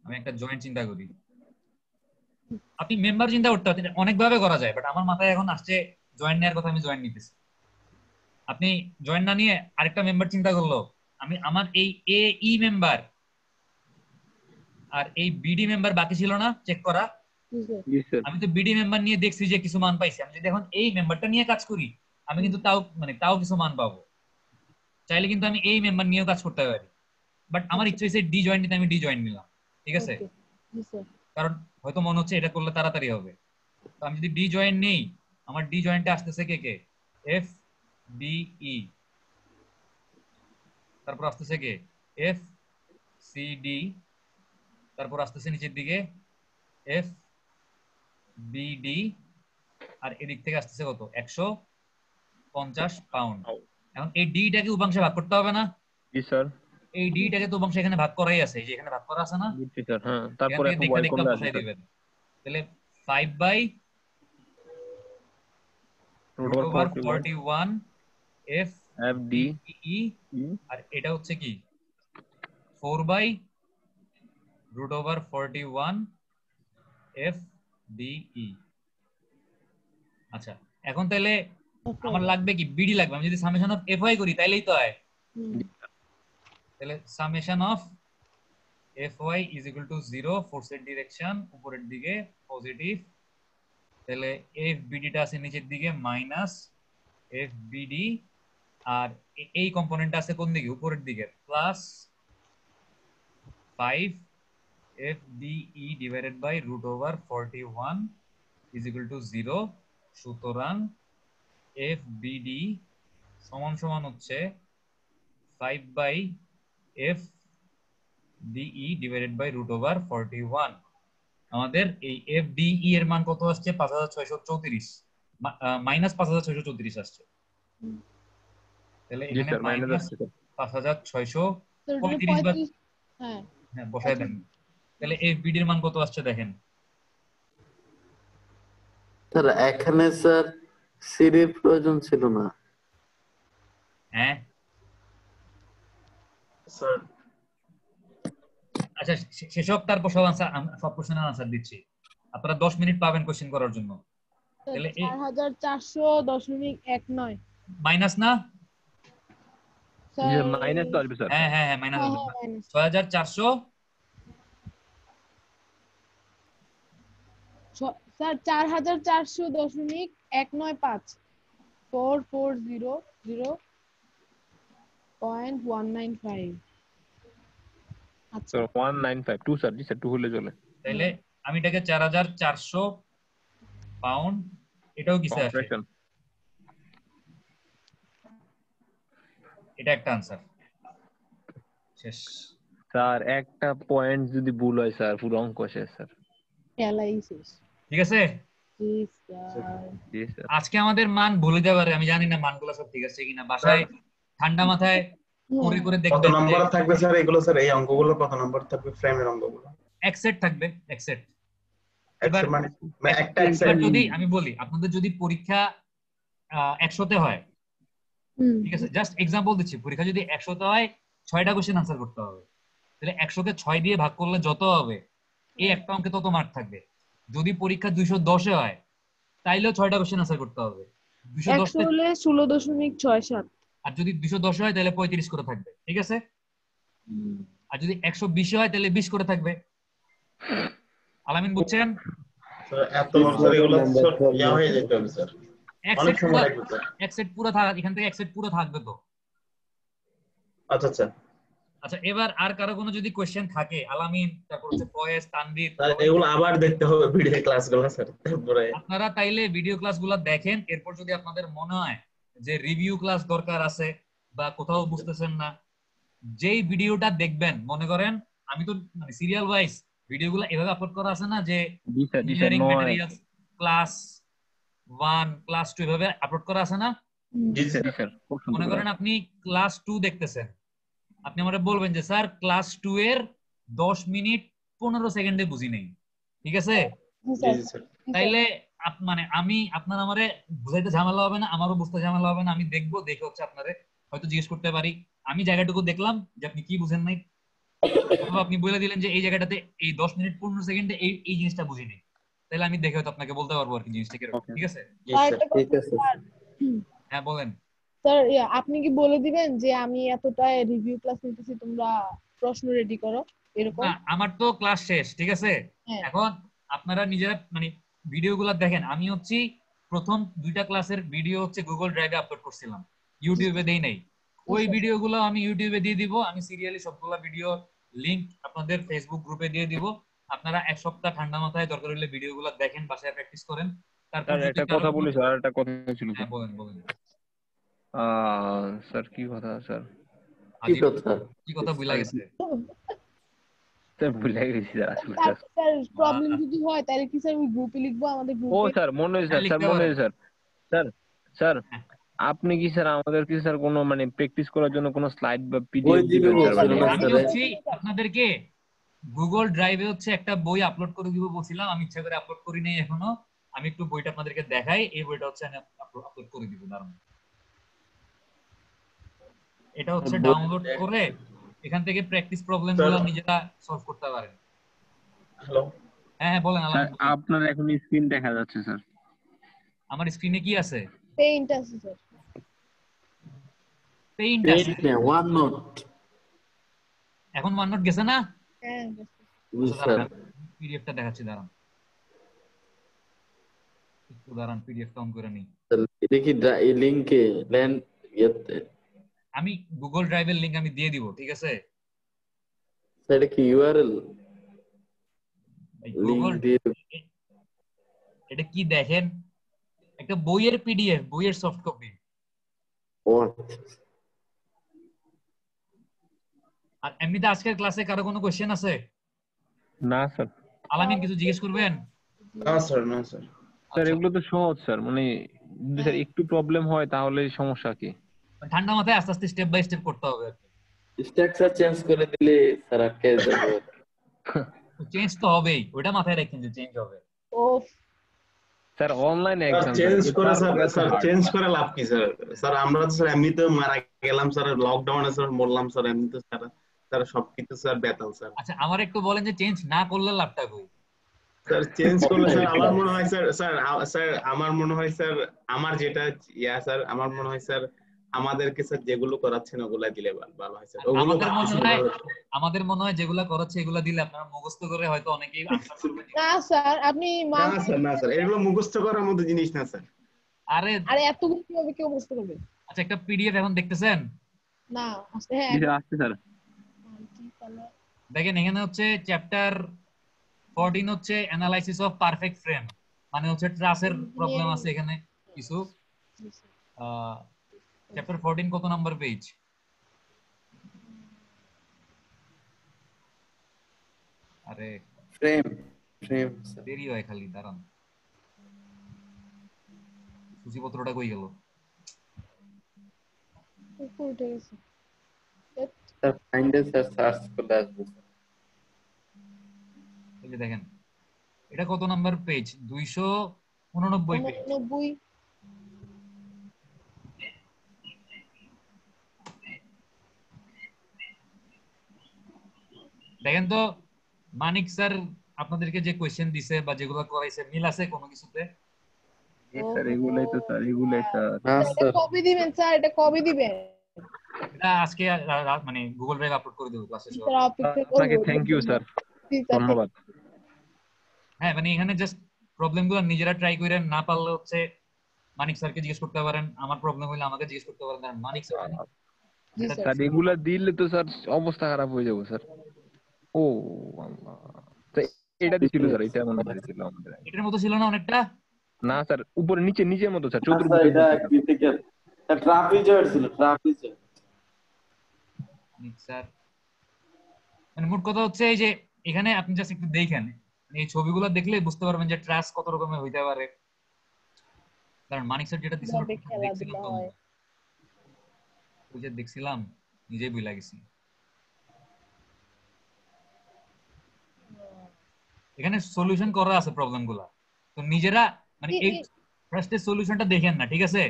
আমি একটা জয়েন্ট চিন্তা করি, আপনি মেম্বার চিন্তা করতে পারেন, অনেক ভাবে করা যায়, বাট আমার মাথায় এখন আসছে জয়েন্ট নেওয়ার কথা, আমি জয়েন্ট নিতেছি। আপনি জয়েন্ট না নিয়ে আরেকটা মেম্বার চিন্তা করলো, আমি আমার এই এ ই মেম্বার আর এই বিডি মেম্বার বাকি ছিল না চেক করা, জি স্যার জি স্যার। আমি তো বিডি মেম্বার নিয়ে দেখছি যে কিছু মান পাইছি, আমি যদি এখন এই মেম্বারটা নিয়ে কাজ করি আমি কিন্তু তাও কিছু মান পাবো। চাইলে কিন্তু আমি এই মেম্বার নিয়েও কাজ করতে পারি, বাট আমার ইচ্ছে হয়েছে ডি জয়েন্ট নিতে, আমি ডি জয়েন্ট নিলাম, ঠিক আছে? ওকে জি স্যার কারণ হয়তো মনে হচ্ছে এটা করলে তাড়াতাড়ি হবে। তো আমি যদি ডি জয়েন্ট নেই, আমার ডি জয়েন্টে আসতেছে কে এফ বি ই, তারপর আসতেছে কে এফ সি ডি, তারপর আসতেছে নিচের দিকে এফ বি ডি, আর এদিক থেকে আসতেছে কত 150 পাউন্ড। এখন এই ডিটাকে উপাংশে ভাগ করতে হবে না? জি স্যার এই ডিটাকে তো উপাংশে এখানে ভাগ করাই আছে, যে এখানে ভাগ করা আছে না, বুঝছি স্যার। হ্যাঁ, এখান তারপর থেকে এফ অফ দেখতে ওয়াই দেখতে করলে আসবে বসাই স্যার। দিবেন। তাহলে 5/√41 এফ এফ ডি ই, আর এটা হচ্ছে কি 4/√41 এফ ডি ই। আচ্ছা এখন তাহলে আমার লাগবে কি বিডি লাগবে, আমি যদি সামেশন অফ এফ ওয়াই করি তাইলেই তো হয়। তাহলে summation of F Y is equal to 0, ফোর্সের ডিরেকশন উপরের দিকে পজিটিভ, তাহলে এফ বিডিটা আছে নিচের দিকে মাইনাস এফ বিডি, আর এই কম্পোনেন্টটা আছে কোন দিকে উপরের দিকে plus 5 F D E divided by √41 is equal to 0। সুতরাং এফ বিডি সমান সমান হচ্ছে 5/f ডিই ডিভাইডেড বাই √41। আমাদের এই এফ ডিই এর মান কত আসছে 5634, মাইনাস 5634 আসছে। তাহলে জি এখানে স্যার, মাইনাস মাইনাস আসছে স্যার। 5635 হ্যাঁ হ্যাঁ বসায় দেন। তাহলে এফ বিডি এর মান কত আসছে দেখেন। স্যার এখানে স্যার সিডির প্রয়োজন ছিল না। হ্যাঁ স্যার আচ্ছা শেষক, তারপর সব কোশ্চেনের আনসার দিচ্ছি, আপনারা 10 মিনিট পাবেন কোশ্চেন করার জন্য। তাহলে 4400.19 মাইনাস না, জি স্যার, মাইনাস তো আসবে স্যার। হ্যাঁ হ্যাঁ হ্যাঁ মাইনাস হ্যাঁ, আসবে। হ্যাঁ, minus। 6400 স্যার 4400.195 4400.195। আচ্ছা স্যার 195 2 স্যার। জি স্যার, 2 হলে চলে। তাহলে আমি এটাকে 4400 পাউন্ড, এটাও কিসে আসে, কম্প্রেশন। এটা একটা আনসার শেষ। স্যার একটা পয়েন্ট যদি ভুল হয় স্যার পুরো অঙ্ক শেষ স্যার। অ্যালাইসিস ঠিক আছে, জি স্যার জি স্যার। আজকে আমাদের মান ভুল হতে পারে, আমি জানি না মানগুলো সব ঠিক আছে কিনা, বাসায় ঠান্ডা মাথায় করে করে কত দেখবেন। নম্বর থাকবে স্যার এগুলো? স্যার এই অঙ্কগুলো কত নম্বর থাকবে? ফ্রেমের অঙ্কগুলো এক সেট থাকবে, এক সেট। এবার মানে একটা এক এবার যদি আমি বলি আপনাদের যদি পরীক্ষা 100-তে হয়, ঠিক আছে, জাস্ট এক্সাম্পল দিচ্ছি, পরীক্ষা যদি 100-তে হয় 6টা কোশ্চেন আনসার করতে হবে, তাহলে 100-কে 6 দিয়ে ভাগ করলে যত হবে এই একটা অঙ্কে তত মার্ক থাকবে। যদি পরীক্ষা 210-এ হয় তাইলেও 6টা কোশ্চেন আনসার করতে হবে, 100 210 হলে 16.67। আর যদি 210 হয় তাহলে 35 করে থাকবে, ঠিক আছে? আর যদি 120 হয় তাহলে 20 করে থাকবে। আলামিন বুঝছেন? স্যার এত বড় স্যার এগুলো স্যার ইয়া হয়ে যেতে হবে স্যার, এক অনেক সেট সময় পুরো, লাগবে স্যার। এক সেট পুরো থাক, এখান থেকে এক সেট পুরো থাকবে তো। আচ্ছা আচ্ছা আচ্ছা, এবার আর কারো কোনো যদি কোশ্চেন থাকে, আলামিন, তারপর হচ্ছে ফয়েজ, তানভীর, স্যার এগুলো আবার দেখতে হবে ভিডিও ক্লাসগুলো স্যার, তারপরে আপনারা তাইলে ভিডিও ক্লাসগুলো দেখেন। এরপর যদি আপনাদের মনে হয় যে রিভিউ ক্লাস দরকার আছে বা কোথাও বুঝতেছেন না, যেই ভিডিওটা দেখবেন, মনে করেন আমি তো মানে সিরিয়াল ওয়াইজ ভিডিওগুলো এভাবে আপলোড করা আছে না যে জি sir engineering 9 materials class 1 class 2 এভাবে আপলোড করা আছে না? জি জি স্যার। স্যার খুব মনে সুন্দর করেন আপনি ক্লাস 2 দেখতেছেন, আপনি আমাকে বলবেন যে স্যার ক্লাস 2 এর 10 মিনিট 15 সেকেন্ডে বুঝি নেই, ঠিক আছে? জি জি স্যার। জি স্যার। তাইলে মানে আমি আপনার আমারে বুঝাইতে ঝামেলা হবে না, আমারও বুঝতে ঝামেলা হবে না। আমি দেখবো, দেখে হচ্ছে আপনারে হয়তো জিজ্ঞেস করতে পারি, আমি জায়গাটুকু দেখলাম যে আপনি কি বুঝেন নাই, অথবা আপনি বলে দিলেন যে এই জায়গাটাতে এই 10 মিনিট 15 সেকেন্ডে এই এই জিনিসটা বুঝিনি, তাহলে আমি দেখে হয়তো আপনাকে বলতে পারবো আর কি জিনিসটা কিরকম, Okay. ঠিক আছে? জি স্যার স্যার। একটা ঠিক কথা, আছে স্যার হ্যাঁ বলেন। স্যার আপনি কি বলে দিবেন যে আমি এতটায় রিভিউ ক্লাস নিতেছি, তোমরা প্রশ্ন রেডি করো, এরকম? না, আমার তো ক্লাস শেষ, ঠিক আছে? হ্যাঁ। এখন আপনারা নিজেরা মানে ভিডিওগুলো দেখেন। আমি হচ্ছে প্রথম 2টা ক্লাসের ভিডিও হচ্ছে গুগল ড্রাইভে আপলোড করছিলাম, ইউটিউবে দেই নাই। ওই ভিডিওগুলো আমি ইউটিউবে দিয়ে দিব। আমি সিরিয়ালি সবগুলো ভিডিও লিংক আপনাদের ফেসবুক গ্রুপে দিয়ে দিব। আপনারা এক সপ্তাহ ঠান্ডা মাথায় দরকার হলে ভিডিওগুলো দেখেন, বাসায় প্র্যাকটিস করেন। তারপর স্যার যদি একটা কারো কথা বলি কোনো- স্যার, একটা কথা ছিল হ্যাঁ স্যার। বলেন বলেন। স্যার কি কথা স্যার? কি আজিব, কথা? কি কথা ভুলা গেছে? স্যার ভুলে গেছি স্যার আসলে স্যার। তারপর স্যার প্রবলেম যদি হয় তাহলে কি স্যার ওই গ্রুপে লিখবো, আমাদের ও গ্রুপে? স্যার মনে হয়েছে হ্যাঁ, স্যার, স্যার লিখতে মনে পারেন। হয়েছে স্যার। স্যার স্যার হ্যাঁ। আপনি কি স্যার আমাদের কি স্যার কোনো মানে প্র্যাকটিস করার জন্য কোনো স্লাইড বা বই পিডিএফ দিবে দিবেন স্যার? বলছিল মানে না আমি স্যারে? হচ্ছে আপনাদেরকে গুগল ড্রাইভে হচ্ছে একটা বই আপলোড করে দিব বলছিলাম, আমি ইচ্ছা করে আপলোড করি নাই এখনো। আমি একটু বইটা আপনাদেরকে দেখাই, এই বইটা হচ্ছে আমি আপলোড করে দিব, দাঁড়ান। এটা হচ্ছে ডাউনলোড করে এখান থেকে প্র্যাকটিস প্রবলেম গুলো নিজেরা সলভ করতে পারেন। হ্যালো হ্যাঁ হ্যাঁ বলেন স্যার আলামিন, বলেন। আপনার এখন স্ক্রিন দেখা যাচ্ছে স্যার। আমার স্ক্রিনে কি আছে? পেইন্ট আছে স্যার। পেইন্ট পেইন্ট আছে। না, ওয়ান নোট। এখন OneNote গেছে না? হ্যাঁ জি আচ্ছা স্যার। দাঁড়ান, পিডিএফটা দেখাচ্ছি, দাঁড়ান একটু দাঁড়ান, পিডিএফটা অন করে নিই। এটা কি এই লিংকে ল্যান্ড ইয়েতে? আমি গুগল ড্রাইভের লিংক আমি দিয়ে দিব, ঠিক আছে? এটা কি ইউআরএল লিংক গুগল, দিয়ে? এটা কি দেখেন, একটা বইয়ের পিডিএফ, বইয়ের সফট কপি। ও আর এমনিতে আজকের ক্লাসে কারো কোনো কোশ্চেন আছে? না স্যার। আলামিন কিছু জিজ্ঞেস করবেন? না স্যার, না স্যার। স্যার আচ্ছা, এগুলো তো সহজ স্যার, মানে যদি স্যার একটু প্রবলেম হয় তাহলে সমস্যা কি? ঠান্ডা মাথায় আস্তে আস্তে স্টেপ বাই স্টেপ করতে হবে। স্ট্রাকচার চেঞ্জ করে দিলে স্যার আটকে যাবে। চেঞ্জ তো হবেই, ওটা মাথায় রাখেন যে চেঞ্জ হবে। ও sir online sir exam change করে স্যার, স্যার, স্যার চেঞ্জ করে লাভ কি স্যার? স্যার আমরা তো স্যার এমনিতে মারা গেলাম স্যার, লকডাউনে স্যার মরলাম স্যার, এমনিতে স্যার স্যার সবকিছু স্যার বেতাল স্যার। আচ্ছা, আমার একটু বলেন যে চেঞ্জ না করলে লাভটা কই? স্যার চেঞ্জ করলে স্যার আমার মনে হয় স্যার, স্যার স্যার আমার মনে হয় স্যার, আমার যেটা স্যার আমার মনে হয় স্যার আমাদেরকে স্যার যেগুলো করাচ্ছেন ওগুলা দিলে ভালো হয় স্যার। ওগুলো আমাদের মনে হয় যেগুলা করাচ্ছে এগুলা দিলে আপনারা মুখস্থ করে হয়তো অনেকেই আনসার করবেন। না স্যার, আপনি না স্যার, না স্যার এগুলো মুখস্থ করার মতো জিনিস না স্যার। আরে আরে এতগুলো কিভাবে কেউ বুঝতে পারবে? আচ্ছা, একটা পিডিএফ এখন দেখতেছেন? না আসলে হ্যাঁ আসছে স্যার। কি তাহলে? দেখেন এখানে হচ্ছে চ্যাপ্টার 14 হচ্ছে অ্যানালাইসিস অফ পারফেক্ট ফ্রেম, মানে হচ্ছে ট্রাসের প্রবলেম আছে এখানে কিছু। চ্যাপ্টার 14 কত নাম্বার পেজ? আরে ফ্রেম ফ্রেম দেরি হয় খালি, দাঁড়ান, সূচিপত্রটা কই গেল? উল্টে গেছে। স্যার ফাইন্ডে স্যার সার্চ করলে আসবে। এই যে দেখেন, এটা কত নাম্বার পেজ? 289 পেজ। 89। দেখেন তো মানিক স্যার আপনাদেরকে যে কোয়েশ্চেন দিছে বা যেগুলো করাইছে মিল আছে কোনো কিছুতে? স্যার এগুলাই তো স্যার, এগুলাই স্যার। হ্যাঁ এটা স্যার কবে দিবেন স্যার? এটা কবে দিবেন? এটা আজকে মানে গুগল ড্রাইভ আপলোড করে দেবো ক্লাসে সহ। স্যার অপেক্ষা আপনাকে করবো। থ্যাংক ইউ স্যার, জি স্যার, ধন্যবাদ। হ্যাঁ মানে এখানে জাস্ট প্রবলেমগুলো নিজেরা ট্রাই করেন, না পারলে হচ্ছে মানিক স্যারকে জিজ্ঞেস করতে পারেন, আমার প্রবলেম হলে আমাকে জিজ্ঞেস করতে পারেন। কারণ মানিক স্যার জি এটা স্যার। স্যার এগুলা দিলে তো স্যার অবস্থা খারাপ হয়ে যাবে স্যার। ও আল্লাহ, তো এটা দিছিল স্যার, এটা মনে হয় ছিল আমাদের। এটার মতো ছিল না অনেকটা? না স্যার, উপরে নিচে নিচের মতো স্যার, আচ্ছা চতুর্ভুজের এটা মতো স্যার। ক্রিটিক্যাল ট্রাপিজয়েড ছিল ট্রাপিজয়েড মানিক স্যার মানে মোট কথা হচ্ছে এই যে এখানে আপনি জাস্ট একটু দেখেন, মানে এই ছবিগুলো দেখলে বুঝতে পারবেন যে ট্রাস কত রকমের হইতে পারে। কারণ মানিক স্যার যেটা দিছিল কিভাবে দেখছিলাম খেলাধুলা তো, হয়। ওই যে দেখছিলাম নিজেই ভুলে গেছি। এখানে সলিউশন করা আছে প্রবলেমগুলো, তো নিজেরা মানে এই ফার্স্টে সলিউশনটা দেখেন না, ঠিক আছে?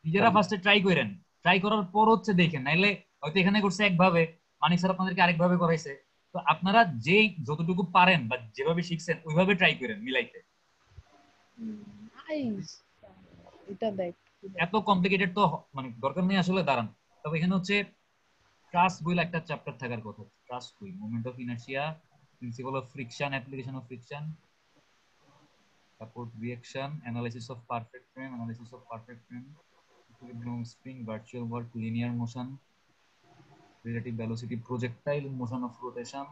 নিজেরা ফার্স্টে ট্রাই করেন, ট্রাই করার পর হচ্ছে দেখেন, নাইলে হয়তো এখানে করছে একভাবে, মানিক স্যার আপনাদেরকে আরেকভাবে করাইছে। তো আপনারা যেই যতটুকু পারেন বা যেভাবে শিখছেন ওইভাবে ট্রাই করেন মিলাইতে। নাইস। এটা দেখ। এত কমপ্লিকেটেড তো মানে দরকার নেই আসলে, দাঁড়ান। তবে এখানে হচ্ছে ট্রাস্ট বলে একটা চ্যাপ্টার থাকার কথা। ট্রাস্ট বই, moment of inertia, principal of friction, application of friction, support reaction, analysis of perfect frame, analysis of perfect frame, equilibrium spring, virtual work, linear motion, relative velocity, projectile motion of rotation,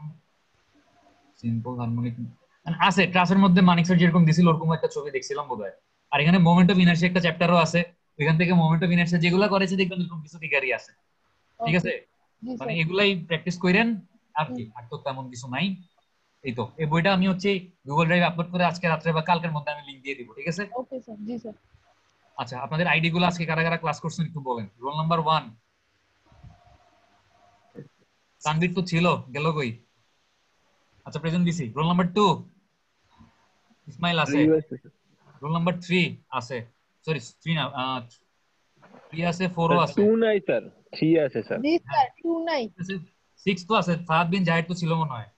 simple harmonic আছে। ট্রাসের মধ্যে মানিক sir যেরকম দিছিল ওরকম একটা ছবি দেখছিলাম বোধহয়। আর এখানে মোমেন্ট অফ ইনার্শিয়া একটা চ্যাপ্টারও আছে, এখান থেকে মোমেন্ট অফ ইনার্শিয়া যেগুলো করেছে দেখবেন এরকম কিছু ফিগারই আছে, ঠিক আছে? জি মানে স্যার। এগুলাই প্র্যাকটিস করেন আর কি, আর তো তেমন কিছু নাই। এই তো এই বইটা আমি হচ্ছে গুগল ড্রাইভে আপলোড করে আজকে রাত্রে বা কালকের মধ্যে আমি লিংক দিয়ে দিব, ঠিক আছে? Okay sir. জি স্যার। আচ্ছা আপনাদের আইডি গুলো আজকে কারা কারা ক্লাস করছেন একটু বলেন। রোল নাম্বার 1 তানভীর তো ছিল, গেল কই? আচ্ছা প্রেজেন্ট দিছি। রোল নাম্বার 2 ইসমাইল আছে। রোল নাম্বার 3 আছে, সরি 3 না 3 আছে, 4 ও আছে। 2 নাই স্যার, 3 আছে স্যার। জি স্যার, 2 নাই। 6 তো আছে, ফাহাদ বিন জাহিদ তো ছিল মনে হয়।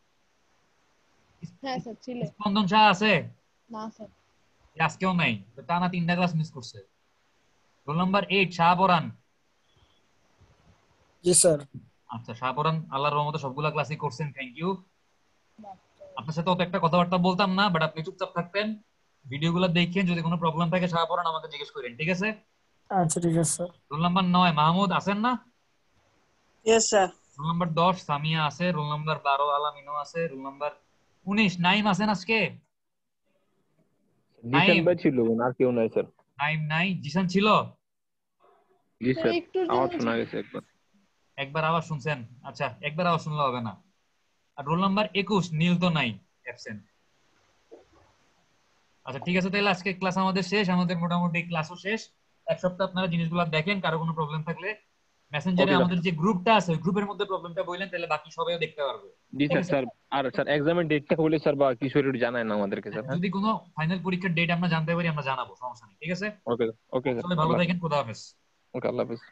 হ্যাঁ স্যার ছিল। স্পন্দন শাহ আছে? না স্যার। আজকেও নাই, তো টানা 3টা ক্লাস মিস করছে। Roll number 8 Shahparan. জি স্যার। আচ্ছা শাহপরান আল্লাহর রহমতে সবগুলা ক্লাসই করছেন, থ্যাংক ইউ। আপনার সাথে অত একটা কথাবার্তা বলতাম না, বাট আপনি চুপচাপ থাকতেন, ভিডিওগুলো দেখেন, যদি কোনো প্রবলেম থাকে শাহপরান আমাকে জিজ্ঞেস করেন, ঠিক আছে? আচ্ছা ঠিক আছে স্যার। রোল নাম্বার 9 মাহমুদ আছেন না? Yes sir. Roll number 10 Samia আছে। রোল নাম্বার 12 আলামিনো আছে। রোল নাম্বার 19 নাইম আছেন আজকে? জিসান ভাই ছিল, আর কেউ নাই স্যার। নাইম নাই। জিসান ছিল? জি স্যার, একটুর আওয়াজ জন্য শোনা গেছে একবার। একবার আওয়াজ শুনছেন? আচ্ছা একবার আওয়াজ শুনলে হবে না। আর রোল নাম্বার 21 নীল তো নাই, অ্যাবসেন্ট। আচ্ছা ঠিক আছে, তাহলে আজকে ক্লাস আমাদের শেষ, আমাদের মোটামুটি ক্লাসও শেষ। এক সপ্তাহ আপনারা জিনিসগুলো দেখেন, কারো কোনো প্রবলেম থাকলে মেসেঞ্জারে Okay, আমাদের যে গ্রুপটা আছে ওই গ্রুপের মধ্যে প্রবলেমটা বললেন, তাহলে বাকি সবাইও দেখতে পারবে। জি ঠিক স্যার। আছে? স্যার আর স্যার এক্সামের ডেটটা বলে স্যার বা কিছু একটু জানায় না আমাদেরকে স্যার। হ্যাঁ যদি কোনো ফাইনাল পরীক্ষার ডেট আমরা জানতে পারি আমরা জানাবো, সমস্যা নেই, ঠিক আছে? ওকে ওকে স্যার, সবাই ভালো থাকেন, খোদা হাফেজ। ওকে আল্লাহ হাফেজ।